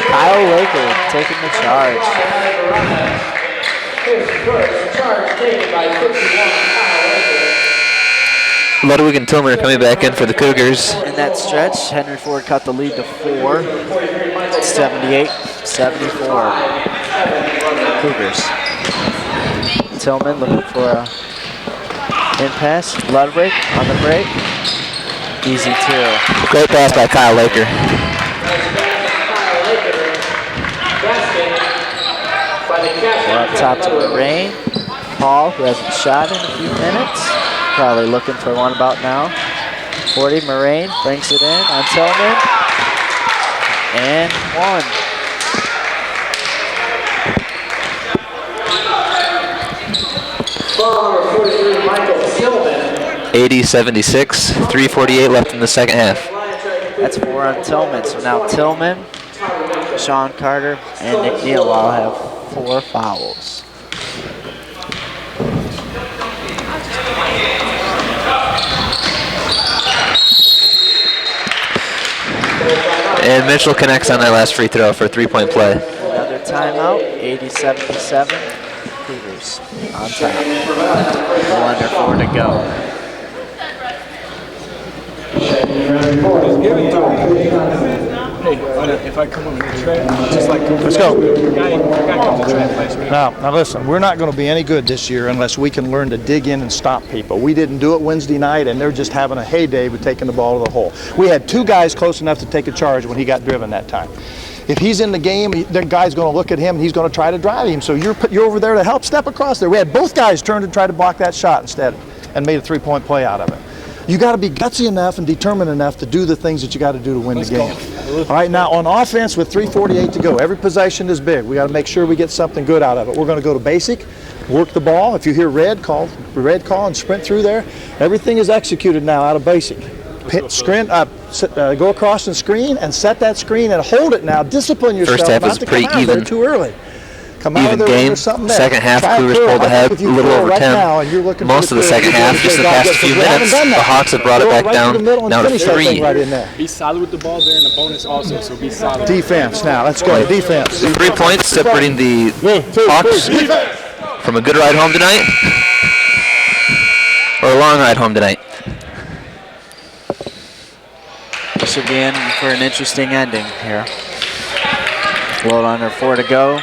[SPEAKER 3] Kyle Laker taking the charge.
[SPEAKER 1] His first charge taken by 51, Kyle Laker.
[SPEAKER 4] Ludwig and Tillman are coming back in for the Cougars.
[SPEAKER 3] In that stretch, Henry Ford cut the lead to 4. 78-74. Cougars. Tillman looking for a in-pass. Ludwig on the break. Easy 2.
[SPEAKER 4] Great pass by Kyle Laker.
[SPEAKER 3] We're up top to Moraine. Paul, who hasn't shot in a few minutes. Probably looking for one about now. 40, Moraine brings it in on Tillman. And 1.
[SPEAKER 1] 43, Michael Tillman.
[SPEAKER 4] 80-76. 3:48 left in the second half.
[SPEAKER 3] That's 4 on Tillman. So now Tillman, Sean Carter, and Nick Neal all have 4 fouls.
[SPEAKER 4] And Mitchell connects on that last free throw for a 3-point play.
[SPEAKER 3] Another timeout, 80-77. Cougars on top. 1:04 to go.
[SPEAKER 2] If I come on the track, just like
[SPEAKER 5] Let's go.
[SPEAKER 2] guy comes to track last week.
[SPEAKER 5] Now listen, we're not going to be any good this year unless we can learn to dig in and stop people. We didn't do it Wednesday night, and they're just having a heyday with taking the ball to the hole. We had 2 guys close enough to take a charge when he got driven that time. If he's in the game, the guy's going to look at him and he's going to try to drive him. So you're over there to help step across there. We had both guys turn to try to block that shot instead and made a 3-point play out of it. You got to be gutsy enough and determined enough to do the things that you got to do to win the game. All right, now on offense with 3:48 to go, every possession is big. We got to make sure we get something good out of it. We're going to go to basic, work the ball. If you hear red call and sprint through there. Everything is executed now out of basic. Go across and screen and set that screen and hold it now. Discipline yourself
[SPEAKER 4] First half
[SPEAKER 5] not
[SPEAKER 4] was
[SPEAKER 5] to
[SPEAKER 4] pretty
[SPEAKER 5] come out
[SPEAKER 4] even.
[SPEAKER 5] there too early. Come out of
[SPEAKER 4] even
[SPEAKER 5] there
[SPEAKER 4] game.
[SPEAKER 5] with something there.
[SPEAKER 4] Second half,
[SPEAKER 5] Try a
[SPEAKER 4] Cougars
[SPEAKER 5] curl.
[SPEAKER 4] pulled
[SPEAKER 5] I
[SPEAKER 4] ahead,
[SPEAKER 5] think if
[SPEAKER 4] a
[SPEAKER 5] you
[SPEAKER 4] little
[SPEAKER 5] curl
[SPEAKER 4] over
[SPEAKER 5] right
[SPEAKER 4] 10.
[SPEAKER 5] now and you're looking
[SPEAKER 4] Most
[SPEAKER 5] for
[SPEAKER 4] of the second half, just the past few minutes, the Hawks have brought it back down, now to 3.
[SPEAKER 5] Right in there.
[SPEAKER 2] Be solid with the ball there and the bonus also, so be solid.
[SPEAKER 5] Defense now. Let's go. Defense.
[SPEAKER 4] 3 points separating the Hawks from a good ride home tonight or a long ride home tonight.
[SPEAKER 3] This should be in for an interesting ending here. A little under 4 to go.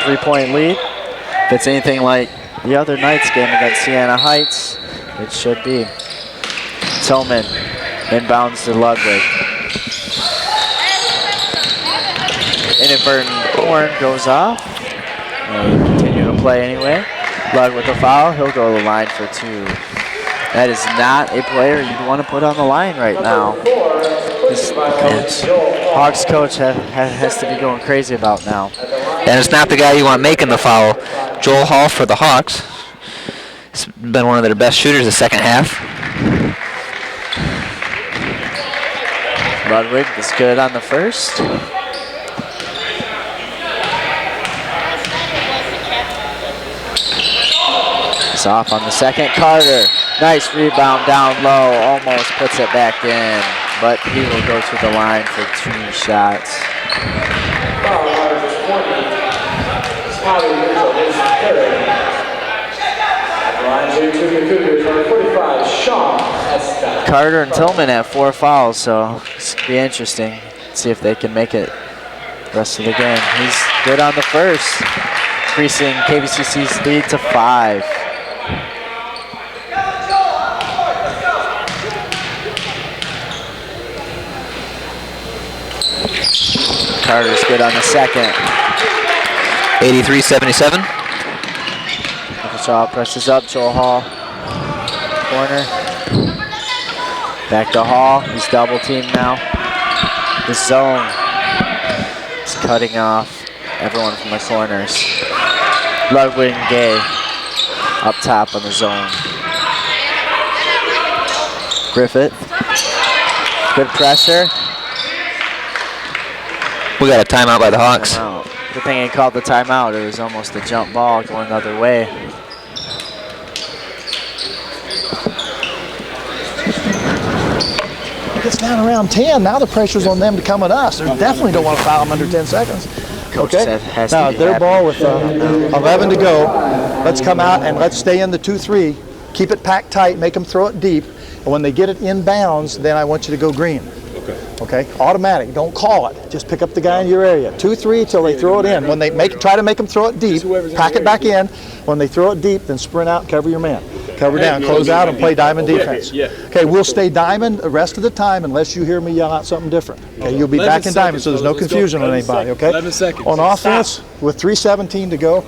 [SPEAKER 3] 3-point lead. If it's anything like the other night's game against Siena Heights, it should be. Tillman inbounds to Ludwig. Inadvertent horn goes off. And continue to play anyway. Lud with a foul. He'll go to the line for 2. That is not a player you'd want to put on the line right now. This Hawks coach has to be going crazy about now.
[SPEAKER 4] And it's not the guy you want making the foul. Joel Hall for the Hawks. He's been one of their best shooters the second half.
[SPEAKER 3] Ludwig is good on the first. It's off on the second. Carter, nice rebound down low, almost puts it back in, but he will go to the line for 2 shots. Carter and Tillman have 4 fouls, so it's going to be interesting. See if they can make it the rest of the game. He's good on the first, increasing KVCC's lead to 5. Carter's good on the second.
[SPEAKER 4] 83-77.
[SPEAKER 3] Shaw presses up, Joel Hall. Corner. Back to Hall, he's double teamed now. The zone is cutting off everyone from the corners. Ludwig and Gay up top on the zone. Griffith, good pressure.
[SPEAKER 4] We got a timeout by the Hawks.
[SPEAKER 3] Timeout. Good thing he called the timeout. It was almost a jump ball going the other way.
[SPEAKER 5] It gets down around 10. Now the pressure's on them to come at us. They definitely don't want to foul them under 10 seconds.
[SPEAKER 3] Coach
[SPEAKER 5] Okay.
[SPEAKER 3] has to
[SPEAKER 5] Now
[SPEAKER 3] be
[SPEAKER 5] their
[SPEAKER 3] happy.
[SPEAKER 5] ball with 11 to go. Let's come out and let's stay in the 2-3. Keep it packed tight. Make them throw it deep. And when they get it inbounds, then I want you to go green. Okay, automatic. Don't call it. Just pick up the guy in your area. 2-3 till they throw it in. When they try to make them throw it deep, pack it back in. When they throw it deep, then sprint out, cover your man. Cover down, close out, and play diamond defense. Okay, we'll stay diamond the rest of the time unless you hear me yell out something different. Okay, you'll be back in diamond, so there's no confusion on anybody. Okay.
[SPEAKER 2] 11 seconds.
[SPEAKER 5] On offense, with 3:17 to go.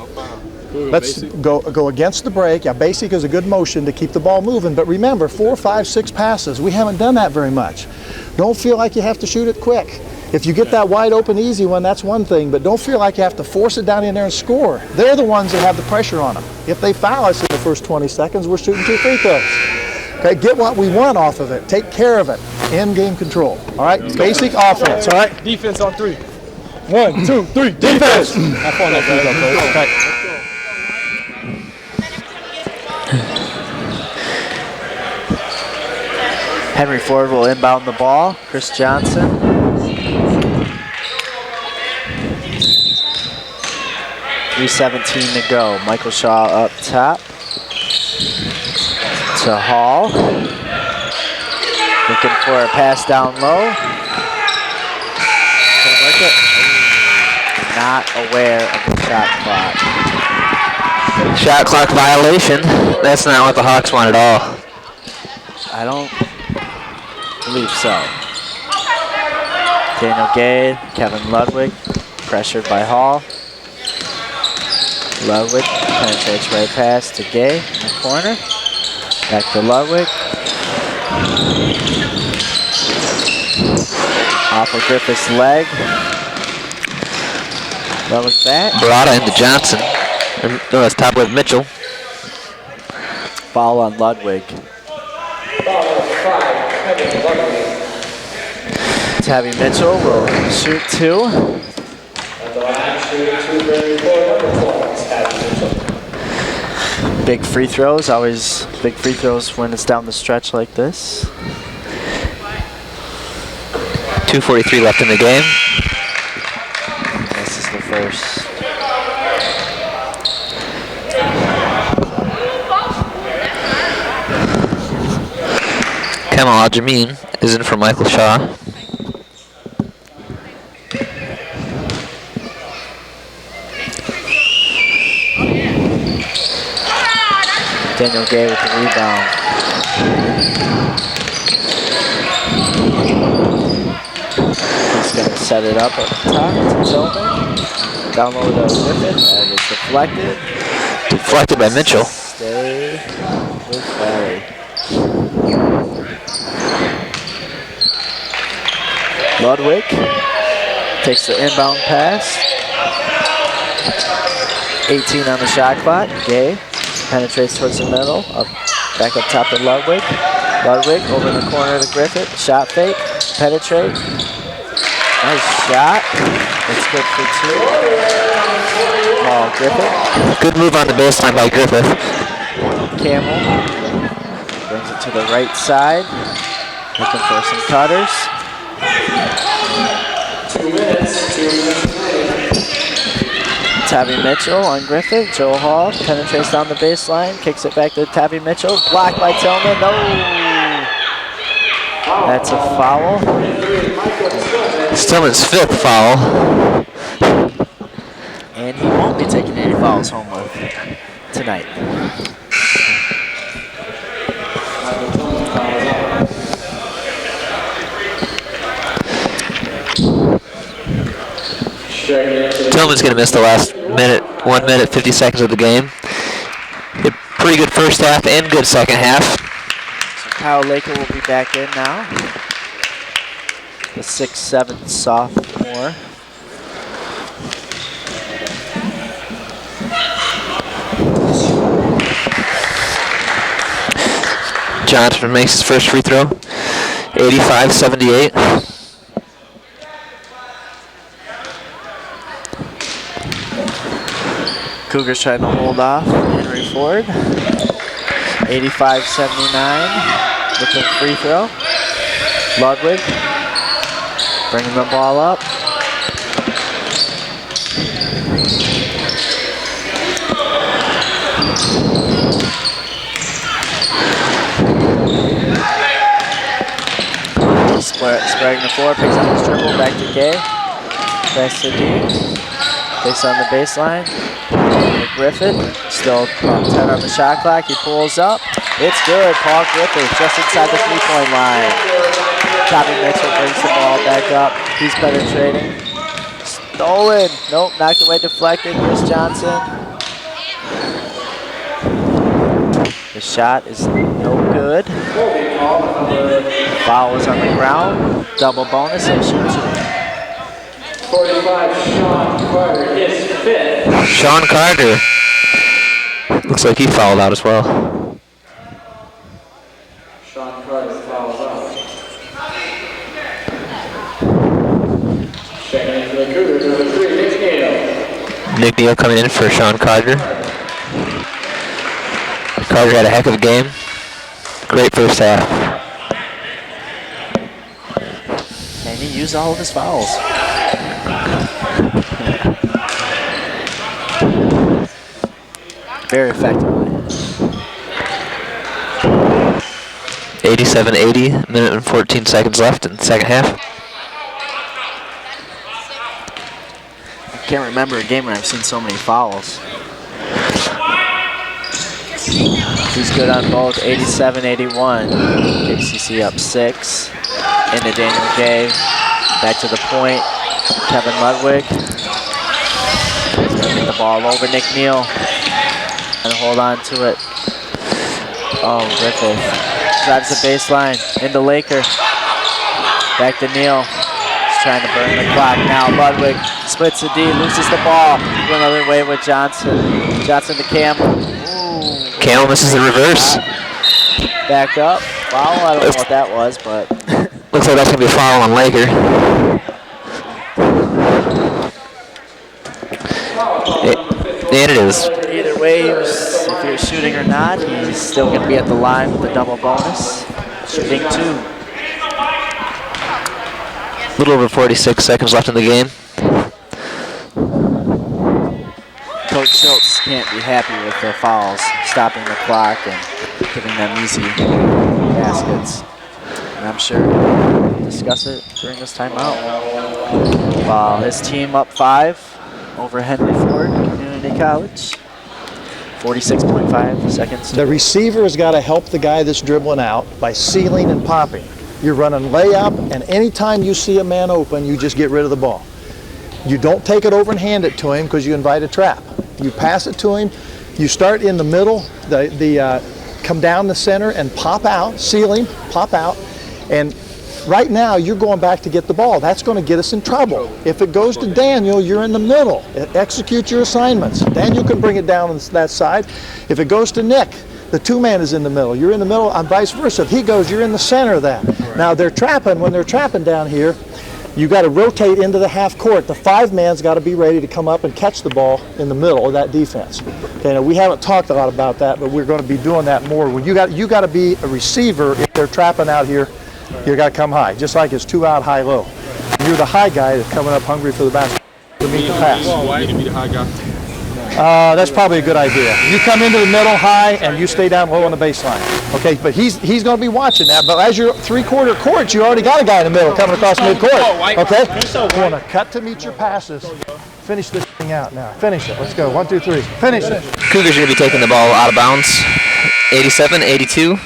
[SPEAKER 5] Let's go against the break. Yeah, basic is a good motion to keep the ball moving. But remember, 4, 5, 6 passes. We haven't done that very much. Don't feel like you have to shoot it quick. If you get that wide open easy one, that's one thing. But don't feel like you have to force it down in there and score. They're the ones that have the pressure on them. If they foul us in the first 20 seconds, we're shooting 2 free throws. Okay, get what we want off of it. Take care of it. End game control. All right, basic offense. All right.
[SPEAKER 2] Defense on 3.
[SPEAKER 5] 1, 2, 3. Defense.
[SPEAKER 2] Have fun, that free throw, coach.
[SPEAKER 5] Okay.
[SPEAKER 3] Henry Ford will inbound the ball. Chris Johnson. .317 to go. Michael Shaw up top. To Hall. Looking for a pass down low. Can work it. Not aware of the shot clock.
[SPEAKER 4] Shot clock violation. That's not what the Hawks want at all.
[SPEAKER 3] I don't believe so. Daniel Gay, Kevin Ludwig, pressured by Hall. Ludwig penetrates right pass to Gay in the corner. Back to Ludwig. Off of Griffith's leg. Ludwig back.
[SPEAKER 4] Barada into Johnson. No, that's top with Mitchell.
[SPEAKER 3] Foul on Ludwig. Tabby Mitchell will shoot 2. Big free throws, always big free throws when it's down the stretch like this.
[SPEAKER 4] 2:43 left in the game.
[SPEAKER 3] This is the first.
[SPEAKER 4] Kamal Al-Jamin is in for Michael Shaw.
[SPEAKER 3] Daniel Gay with the rebound. He's going to set it up at the top to Tillman. Down low to Griffin. That is deflected.
[SPEAKER 4] Deflected by Mitchell.
[SPEAKER 3] Stay with Valley. Ludwig takes the inbound pass. 18 on the shot clock. Gay penetrates towards the middle. Back up top to Ludwig. Ludwig over in the corner to Griffith. Shot fake. Penetrate. Nice shot. It's good for two. Paul Griffith.
[SPEAKER 4] Good move on the baseline by Griffith.
[SPEAKER 3] Camel brings it to the right side. Looking for some cutters.
[SPEAKER 1] 2 minutes.
[SPEAKER 3] Tabby Mitchell on Griffith. Joe Hall penetrates down the baseline. Kicks it back to Tabby Mitchell. Blocked by Tillman. No. That's a foul.
[SPEAKER 4] It's Tillman's 5th foul.
[SPEAKER 3] And he won't be taking any fouls home with tonight.
[SPEAKER 4] Tillman's going to miss the last minute, 1 minute, 50 seconds of the game. Had pretty good first half and good second half.
[SPEAKER 3] So Kyle Laker will be back in now. The 6'7" sophomore.
[SPEAKER 4] Johnson makes his first free throw. 85-78.
[SPEAKER 3] Cougars trying to hold off Henry Ford. 85-79 with the free throw. Ludwig bringing the ball up. Spreading the floor, picks up his dribble, back to Gay. Back to D. Takes on the baseline. Griffith, still 10 on the shot clock. He pulls up. It's good. Paul Griffith just inside the three-point line. Tommy Mitchell brings the ball back up. He's penetrating. Stolen. Nope, knocked away, deflected. Chris Johnson. The shot is no good. Foul is on the ground. Double bonus. He'll shoot two.
[SPEAKER 1] 45, Sean Carter, his 5th.
[SPEAKER 4] Sean Carter. Looks like he fouled out as well.
[SPEAKER 1] Sean Carter fouls out. Checking in for the Cougars, number 3, Nick Neal.
[SPEAKER 4] Nick Neal coming in for Sean Carter. Carter had a heck of a game. Great first half.
[SPEAKER 3] And he used all of his fouls. Very effectively.
[SPEAKER 4] 87-80, minute and 14 seconds left in the second half.
[SPEAKER 3] I can't remember a game when I've seen so many fouls. He's good on both. 87-81. KVCC up 6. Into Daniel Gay. Back to the point. Kevin Ludwig. He's going to get the ball over Nick Neal. And hold on to it. Oh, Griffith. Drives the baseline. Into Laker. Back to Neal. He's trying to burn the clock now. Ludwig splits the D. Loses the ball. Going another way with Johnson. Johnson to Campbell.
[SPEAKER 4] Campbell misses the reverse.
[SPEAKER 3] Back up. Foul. I don't know what that was, but.
[SPEAKER 4] Looks like that's going to be a foul on Laker. And it is.
[SPEAKER 3] Either way, if you're shooting or not, he's still going to be at the line with the double bonus. Shooting 2.
[SPEAKER 4] A little over 46 seconds left in the game.
[SPEAKER 3] Coach Schultz can't be happy with the fouls, stopping the clock and giving them easy baskets. And I'm sure we'll discuss it during this timeout. While his team up 5 over Henry Ford Community College. 46.5 seconds.
[SPEAKER 5] The receiver has got to help the guy that's dribbling out by sealing and popping. You're running layup, and anytime you see a man open, you just get rid of the ball. You don't take it over and hand it to him because you invite a trap. You pass it to him. You start in the middle, come down the center and pop out, sealing, pop out, and right now you're going back to get the ball. That's going to get us in trouble. If it goes to Daniel, you're in the middle. Execute your assignments. Daniel can bring it down on that side. If it goes to Nick, the 2-man is in the middle. You're in the middle, and vice versa. If he goes, you're in the center of that. Now they're trapping. When they're trapping down here, you got to rotate into the half court. The 5-man's got to be ready to come up and catch the ball in the middle of that defense. Okay, now we haven't talked a lot about that, but we're going to be doing that more. When you got to be a receiver if they're trapping out here. You got to come high, just like it's 2 out, high, low. You're the high guy that's coming up hungry for the basket to meet the pass.
[SPEAKER 2] Why to be the high guy?
[SPEAKER 5] That's probably a good idea. You come into the middle high and you stay down low on the baseline. Okay, but he's going to be watching that. But as you're 3/4 court, you already got a guy in the middle coming across midcourt. Okay, you want to cut to meet your passes. Finish this thing out now. Finish it. Let's go. 1, 2, 3. Finish it.
[SPEAKER 4] Cougars are going to be taking the ball out of bounds. 87-82.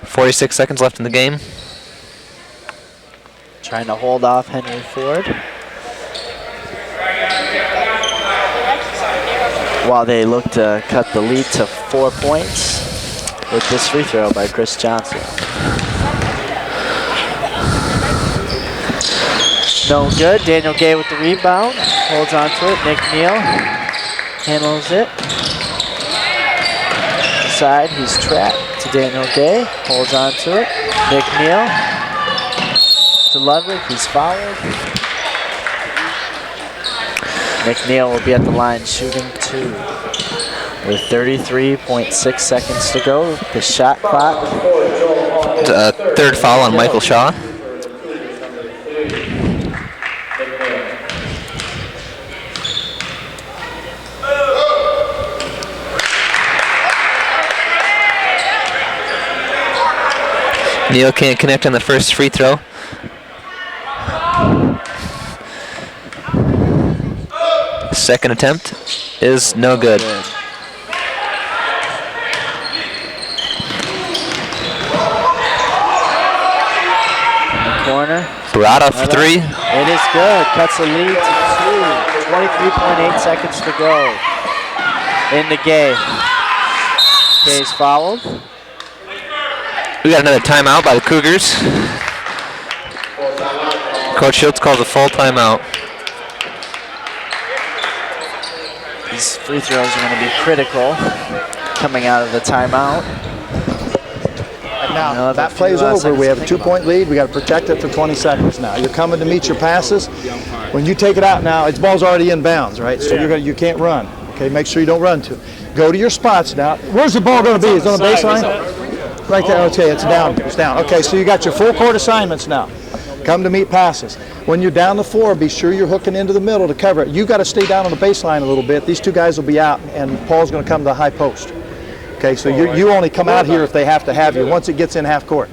[SPEAKER 4] 46 seconds left in the game.
[SPEAKER 3] Trying to hold off Henry Ford. While they look to cut the lead to 4 points with this free throw by Chris Johnson. No good. Daniel Gay with the rebound. Holds on to it. Nick Neal handles it. Inside, he's trapped to Daniel Gay. Holds on to it. Nick Neal to Ludwig. He's fouled. Nick Neal will be at the line shooting 2 with 33.6 seconds to go. The shot clock.
[SPEAKER 4] Third foul on Michael Shaw. Neal can't connect on the first free throw. Second attempt is no good.
[SPEAKER 3] In the corner.
[SPEAKER 4] Barada for 3.
[SPEAKER 3] It is good. Cuts the lead to 2. 23.8 seconds to go. Into Gay. Gay's fouled.
[SPEAKER 4] We got another timeout by the Cougars. Coach Schultz calls a full timeout.
[SPEAKER 3] These free throws are going to be critical coming out of the timeout.
[SPEAKER 5] Now, that play's over. We have a 2-point lead. We got to protect it for 20 seconds now. You're coming to meet your passes. When you take it out now, its ball's already in bounds, right? So you can't run. Okay, make sure you don't run to it. Go to your spots now. Where's the ball going to be? Is it on the baseline? Right there. Okay, it's down. It's down. Okay, so you got your full court assignments now. Come to meet passes. When you're down the floor, be sure you're hooking into the middle to cover it. You got to stay down on the baseline a little bit. These 2 guys will be out, and Paul's going to come to the high post. Okay, so you only come out here if they have to have you. Once it gets in half court.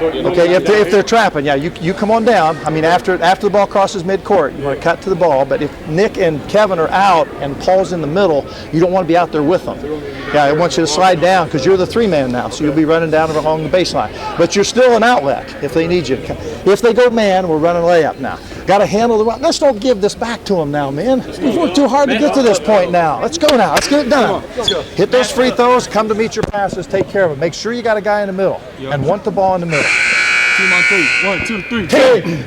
[SPEAKER 5] Okay, if they're trapping, yeah, you come on down. I mean, after the ball crosses midcourt, you want to cut to the ball. But if Nick and Kevin are out and Paul's in the middle, you don't want to be out there with them. Yeah, I want you to slide down because you're the 3-man now, so you'll be running down along the baseline. But you're still an outlet if they need you. If they go man, we're running layup now. Got to handle the run. Let's don't give this back to them now, man. We've worked too hard to get to this point now. Let's go now. Let's get it done. Hit those free throws. Come to meet your passes. Take care of them. Make sure you got a guy in the middle and want the ball in the middle.
[SPEAKER 2] Team on 3. 1, 2, 3.
[SPEAKER 5] Hey.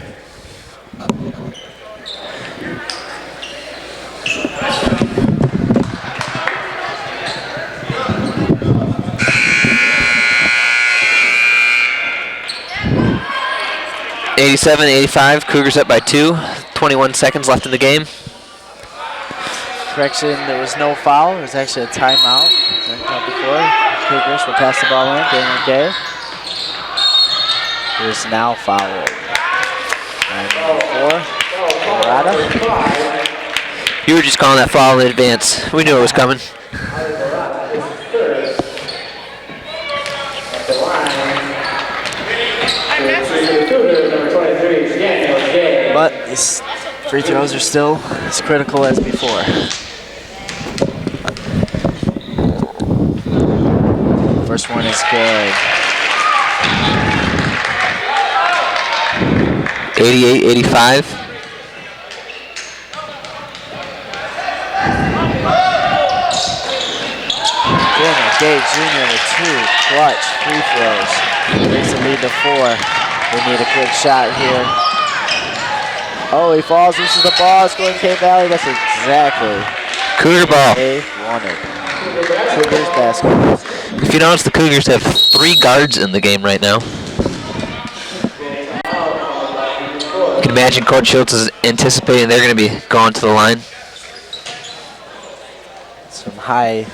[SPEAKER 4] '87-85, Cougars up by 2. 21 seconds left in the game.
[SPEAKER 3] Correction, there was no foul. It was actually a timeout. Before Cougars will pass the ball in. Daniel Gay. There's now fouled. 9-4. Colorado.
[SPEAKER 4] You were just calling that foul in advance. We knew it was coming.
[SPEAKER 3] But these free throws are still as critical as before. First one is good.
[SPEAKER 4] 88-85.
[SPEAKER 3] Gay Jr. with 2 clutch free throws. Brings the lead to 4. They need a quick shot here. Oh, he falls, loses the ball. It's going to K Valley. That's exactly
[SPEAKER 4] Cougar ball.
[SPEAKER 3] they wanted. Cougars basketball.
[SPEAKER 4] If you notice, the Cougars have 3 guards in the game right now. You can imagine Coach Schultz is anticipating they're going to be going to the line.
[SPEAKER 3] Some high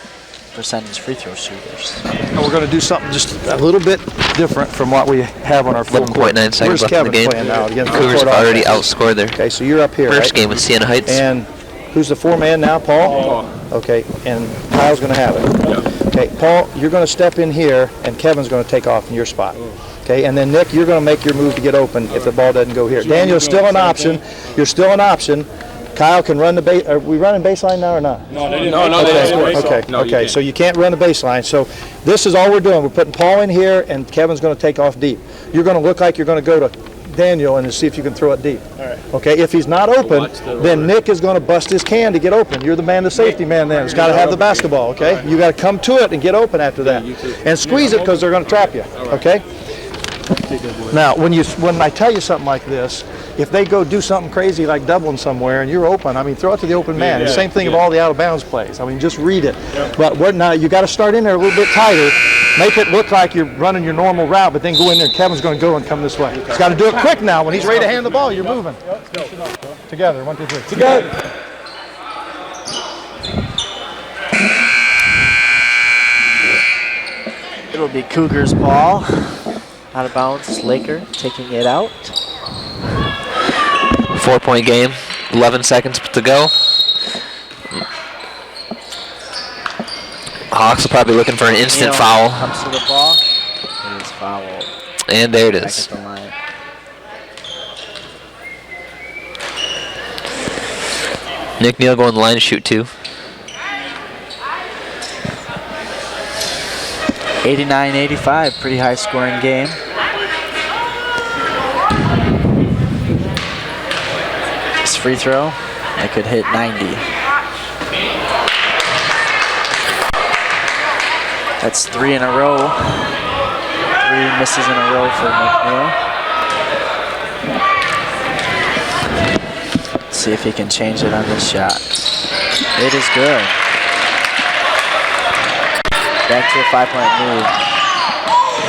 [SPEAKER 3] percentage free throw shooters.
[SPEAKER 5] And we're going to do something just a little bit different from what we have on our full court.
[SPEAKER 4] 11.9 seconds left in the game.
[SPEAKER 5] Playing now against
[SPEAKER 4] The Cougars have already outscored their
[SPEAKER 5] Okay, so you're up here,
[SPEAKER 4] first
[SPEAKER 5] right?
[SPEAKER 4] game with Siena Heights.
[SPEAKER 5] And who's the 4-man now, Paul? Okay, and Kyle's going to have it. Okay, Paul, you're going to step in here, and Kevin's going to take off in your spot. Okay, and then Nick, you're going to make your move to get open if the ball doesn't go here. Daniel's still an option. You're still an option. Kyle can run the base. Are we running baseline now or not?
[SPEAKER 2] No, they didn't.
[SPEAKER 5] Okay. So you can't run the baseline. So this is all we're doing. We're putting Paul in here, and Kevin's going to take off deep. You're going to look like you're going to go to Daniel and see if you can throw it deep. All right. Okay. If he's not open, then Nick is going to bust his can to get open. You're the man, the safety man. Then it's got to have the basketball. Okay. You got to come to it and get open after that, and squeeze it because they're going to trap you. Okay. Now, when I tell you something like this, if they go do something crazy like doubling somewhere and you're open, I mean, throw it to the open man. The same thing of all the out of bounds plays. I mean, just read it. But now you got to start in there a little bit tighter. Make it look like you're running your normal route, but then go in there. Kevin's going to go and come this way. He's got to do it quick now. When he's ready to hand the ball, you're moving. Together, 1, 2, 3. Together.
[SPEAKER 3] It'll be Cougars ball. Out of bounds, Laker taking it out.
[SPEAKER 4] 4-point game, 11 seconds to go. Hawks will probably be looking for an instant foul.
[SPEAKER 3] Comes to the ball. It is fouled.
[SPEAKER 4] And there it is.
[SPEAKER 3] Back at the line.
[SPEAKER 4] Nick Neal going to the line to shoot 2.
[SPEAKER 3] 89-85, pretty high scoring game. This free throw, I could hit 90. That's 3 in a row. 3 misses in a row for McNeil. Let's see if he can change it on this shot. It is good. Back to a 5-point lead.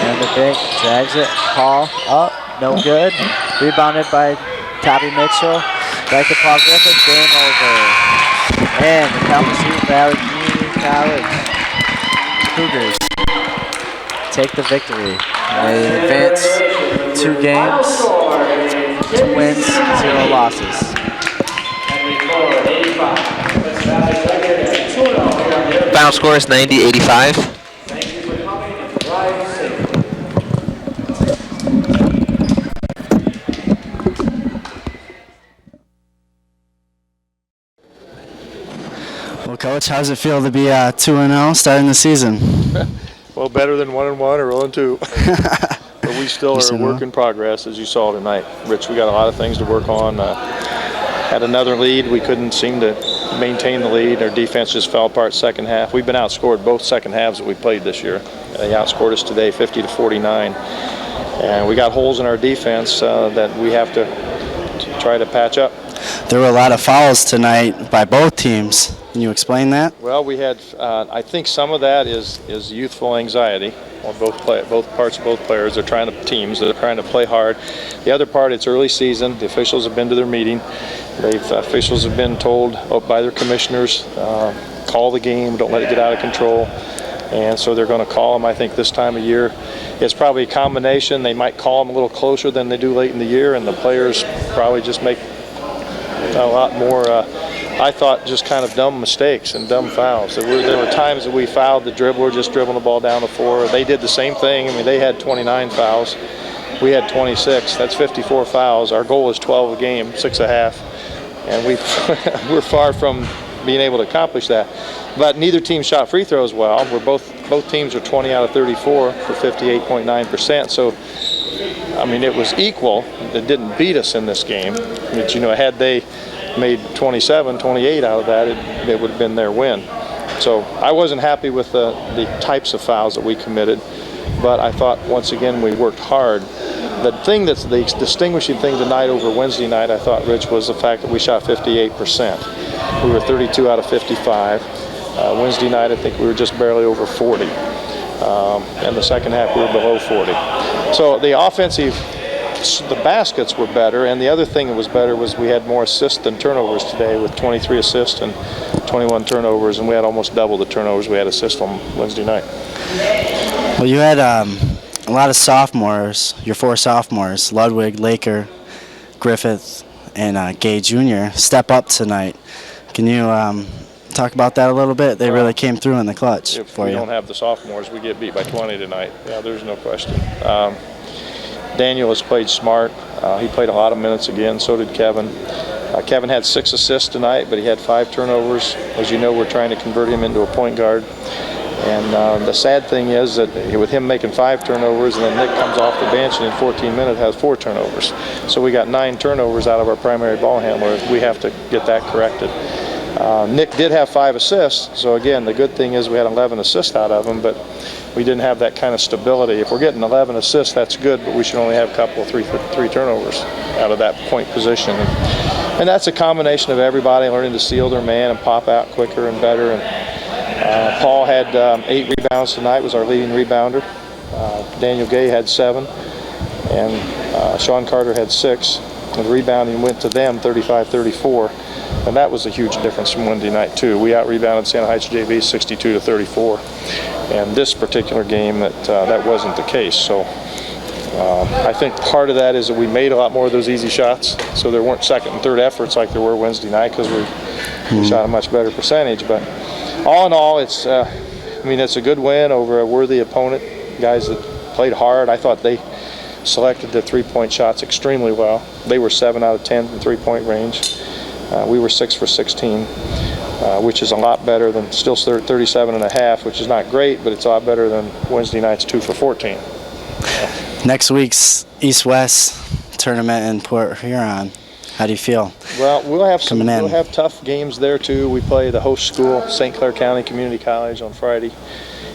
[SPEAKER 3] And the big drags it. Paul up, no good. Rebounded by Tabby Mitchell. Back to Paul Griffin, game over. And the Kalamazoo Valley Community College Cougars take the victory. They advance 2 games, 2 wins, 0 losses.
[SPEAKER 4] Final score is 90-85.
[SPEAKER 6] Well, Coach, how does it feel to be 2-0 starting the season?
[SPEAKER 7] Well, better than 1-1 or 0-2. But we still are a work in progress, as you saw tonight. Rich, we got a lot of things to work on. Had another lead. We couldn't seem to maintain the lead. Our defense just fell apart second half. We've been outscored both second halves that we played this year. They outscored us today 50-49. And we got holes in our defense that we have to try to patch up.
[SPEAKER 6] there were a lot of fouls tonight by both teams. Can you explain that?
[SPEAKER 7] Well, we had, I think some of that is youthful anxiety on both parts of both players. They're trying to play hard. The other part, it's early season. The officials have been to their meeting. Officials have been told by their commissioners, call the game, don't let it get out of control. And so they're going to call them, I think, this time of year. It's probably a combination. They might call them a little closer than they do late in the year, and the players probably just make a lot more, I thought, just kind of dumb mistakes and dumb fouls. There were times that we fouled the dribbler, just dribbling the ball down the floor. They did the same thing. I mean, they had 29 fouls. We had 26. That's 54 fouls. Our goal is 12 a game, 6.5. And we're far from being able to accomplish that. But neither team shot free throws well. Both teams were 20 out of 34 for 58.9%. So, I mean, it was equal. It didn't beat us in this game. But, you know, had they made 27, 28 out of that, it would have been their win. So I wasn't happy with the types of fouls that we committed. But I thought, once again, we worked hard. The thing that's the distinguishing thing tonight over Wednesday night, I thought, Rich, was the fact that we shot 58%. We were 32 out of 55. Wednesday night, I think we were just barely over 40. And the second half, we were below 40. So the offensive, the baskets were better, and the other thing that was better was we had more assists than turnovers today, with 23 assists and 21 turnovers, and we had almost double the turnovers we had assists on Wednesday night.
[SPEAKER 6] Well, you had a lot of sophomores, your 4 sophomores, Ludwig, Laker, Griffith, and Gay Jr., step up tonight. Can you talk about that a little bit? They really came through in the clutch for you.
[SPEAKER 7] If we don't have the sophomores, we get beat by 20 tonight. Yeah, there's no question. Daniel has played smart. He played a lot of minutes again. So did Kevin. Kevin had 6 assists tonight, but he had 5 turnovers. As you know, we're trying to convert him into a point guard. And the sad thing is that with him making 5 turnovers, and then Nick comes off the bench and in 14 minutes has 4 turnovers. So we got 9 turnovers out of our primary ball handler. We have to get that corrected. Nick did have 5 assists, so again, the good thing is we had 11 assists out of him, but we didn't have that kind of stability. If we're getting 11 assists, that's good, but we should only have a couple of 3 turnovers out of that point position. And that's a combination of everybody learning to seal their man and pop out quicker and better. And Paul had 8 rebounds tonight, was our leading rebounder. Daniel Gay had 7, and Sean Carter had 6. And the rebounding went to them 35-34. And that was a huge difference from Wednesday night, too. We out-rebounded Santa Heights JV 62-34. And this particular game, that wasn't the case. So I think part of that is that we made a lot more of those easy shots. So there weren't second and third efforts like there were Wednesday night, because we shot a much better percentage. But all in all, it's a good win over a worthy opponent. Guys that played hard. I thought they selected the 3-point shots extremely well. They were 7 out of 10 from 3-point range. We were 6 for 16, which is a lot better than still 37.5, which is not great, but it's a lot better than Wednesday night's 2 for 14.
[SPEAKER 6] Next week's East-West tournament in Port Huron. How do you feel?
[SPEAKER 7] Well, we'll have tough games there too. We play the host school, St. Clair County Community College, on Friday,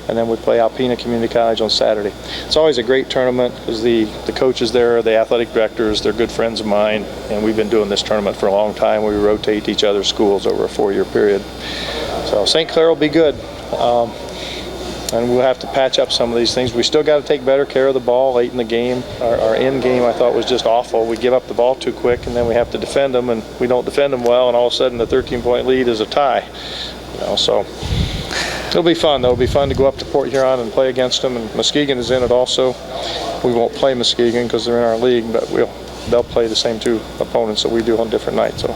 [SPEAKER 7] and then we play Alpena Community College on Saturday. It's always a great tournament because the coaches there, the athletic directors, they're good friends of mine, and we've been doing this tournament for a long time. We rotate each other's schools over a 4-year period. So St. Clair will be good, and we'll have to patch up some of these things. We still got to take better care of the ball late in the game. Our end game, I thought, was just awful. We give up the ball too quick, and then we have to defend them, and we don't defend them well, and all of a sudden the 13-point lead is a tie. So it'll be fun, though. It'll be fun to go up to Port Huron and play against them, and Muskegon is in it also. We won't play Muskegon because they're in our league, but they'll play the same 2 opponents that we do on different nights. So,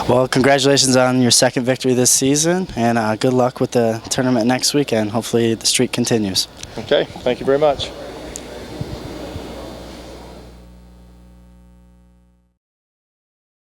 [SPEAKER 6] well, congratulations on your 2nd victory this season, and good luck with the tournament next weekend. Hopefully the streak continues.
[SPEAKER 7] Okay, thank you very much.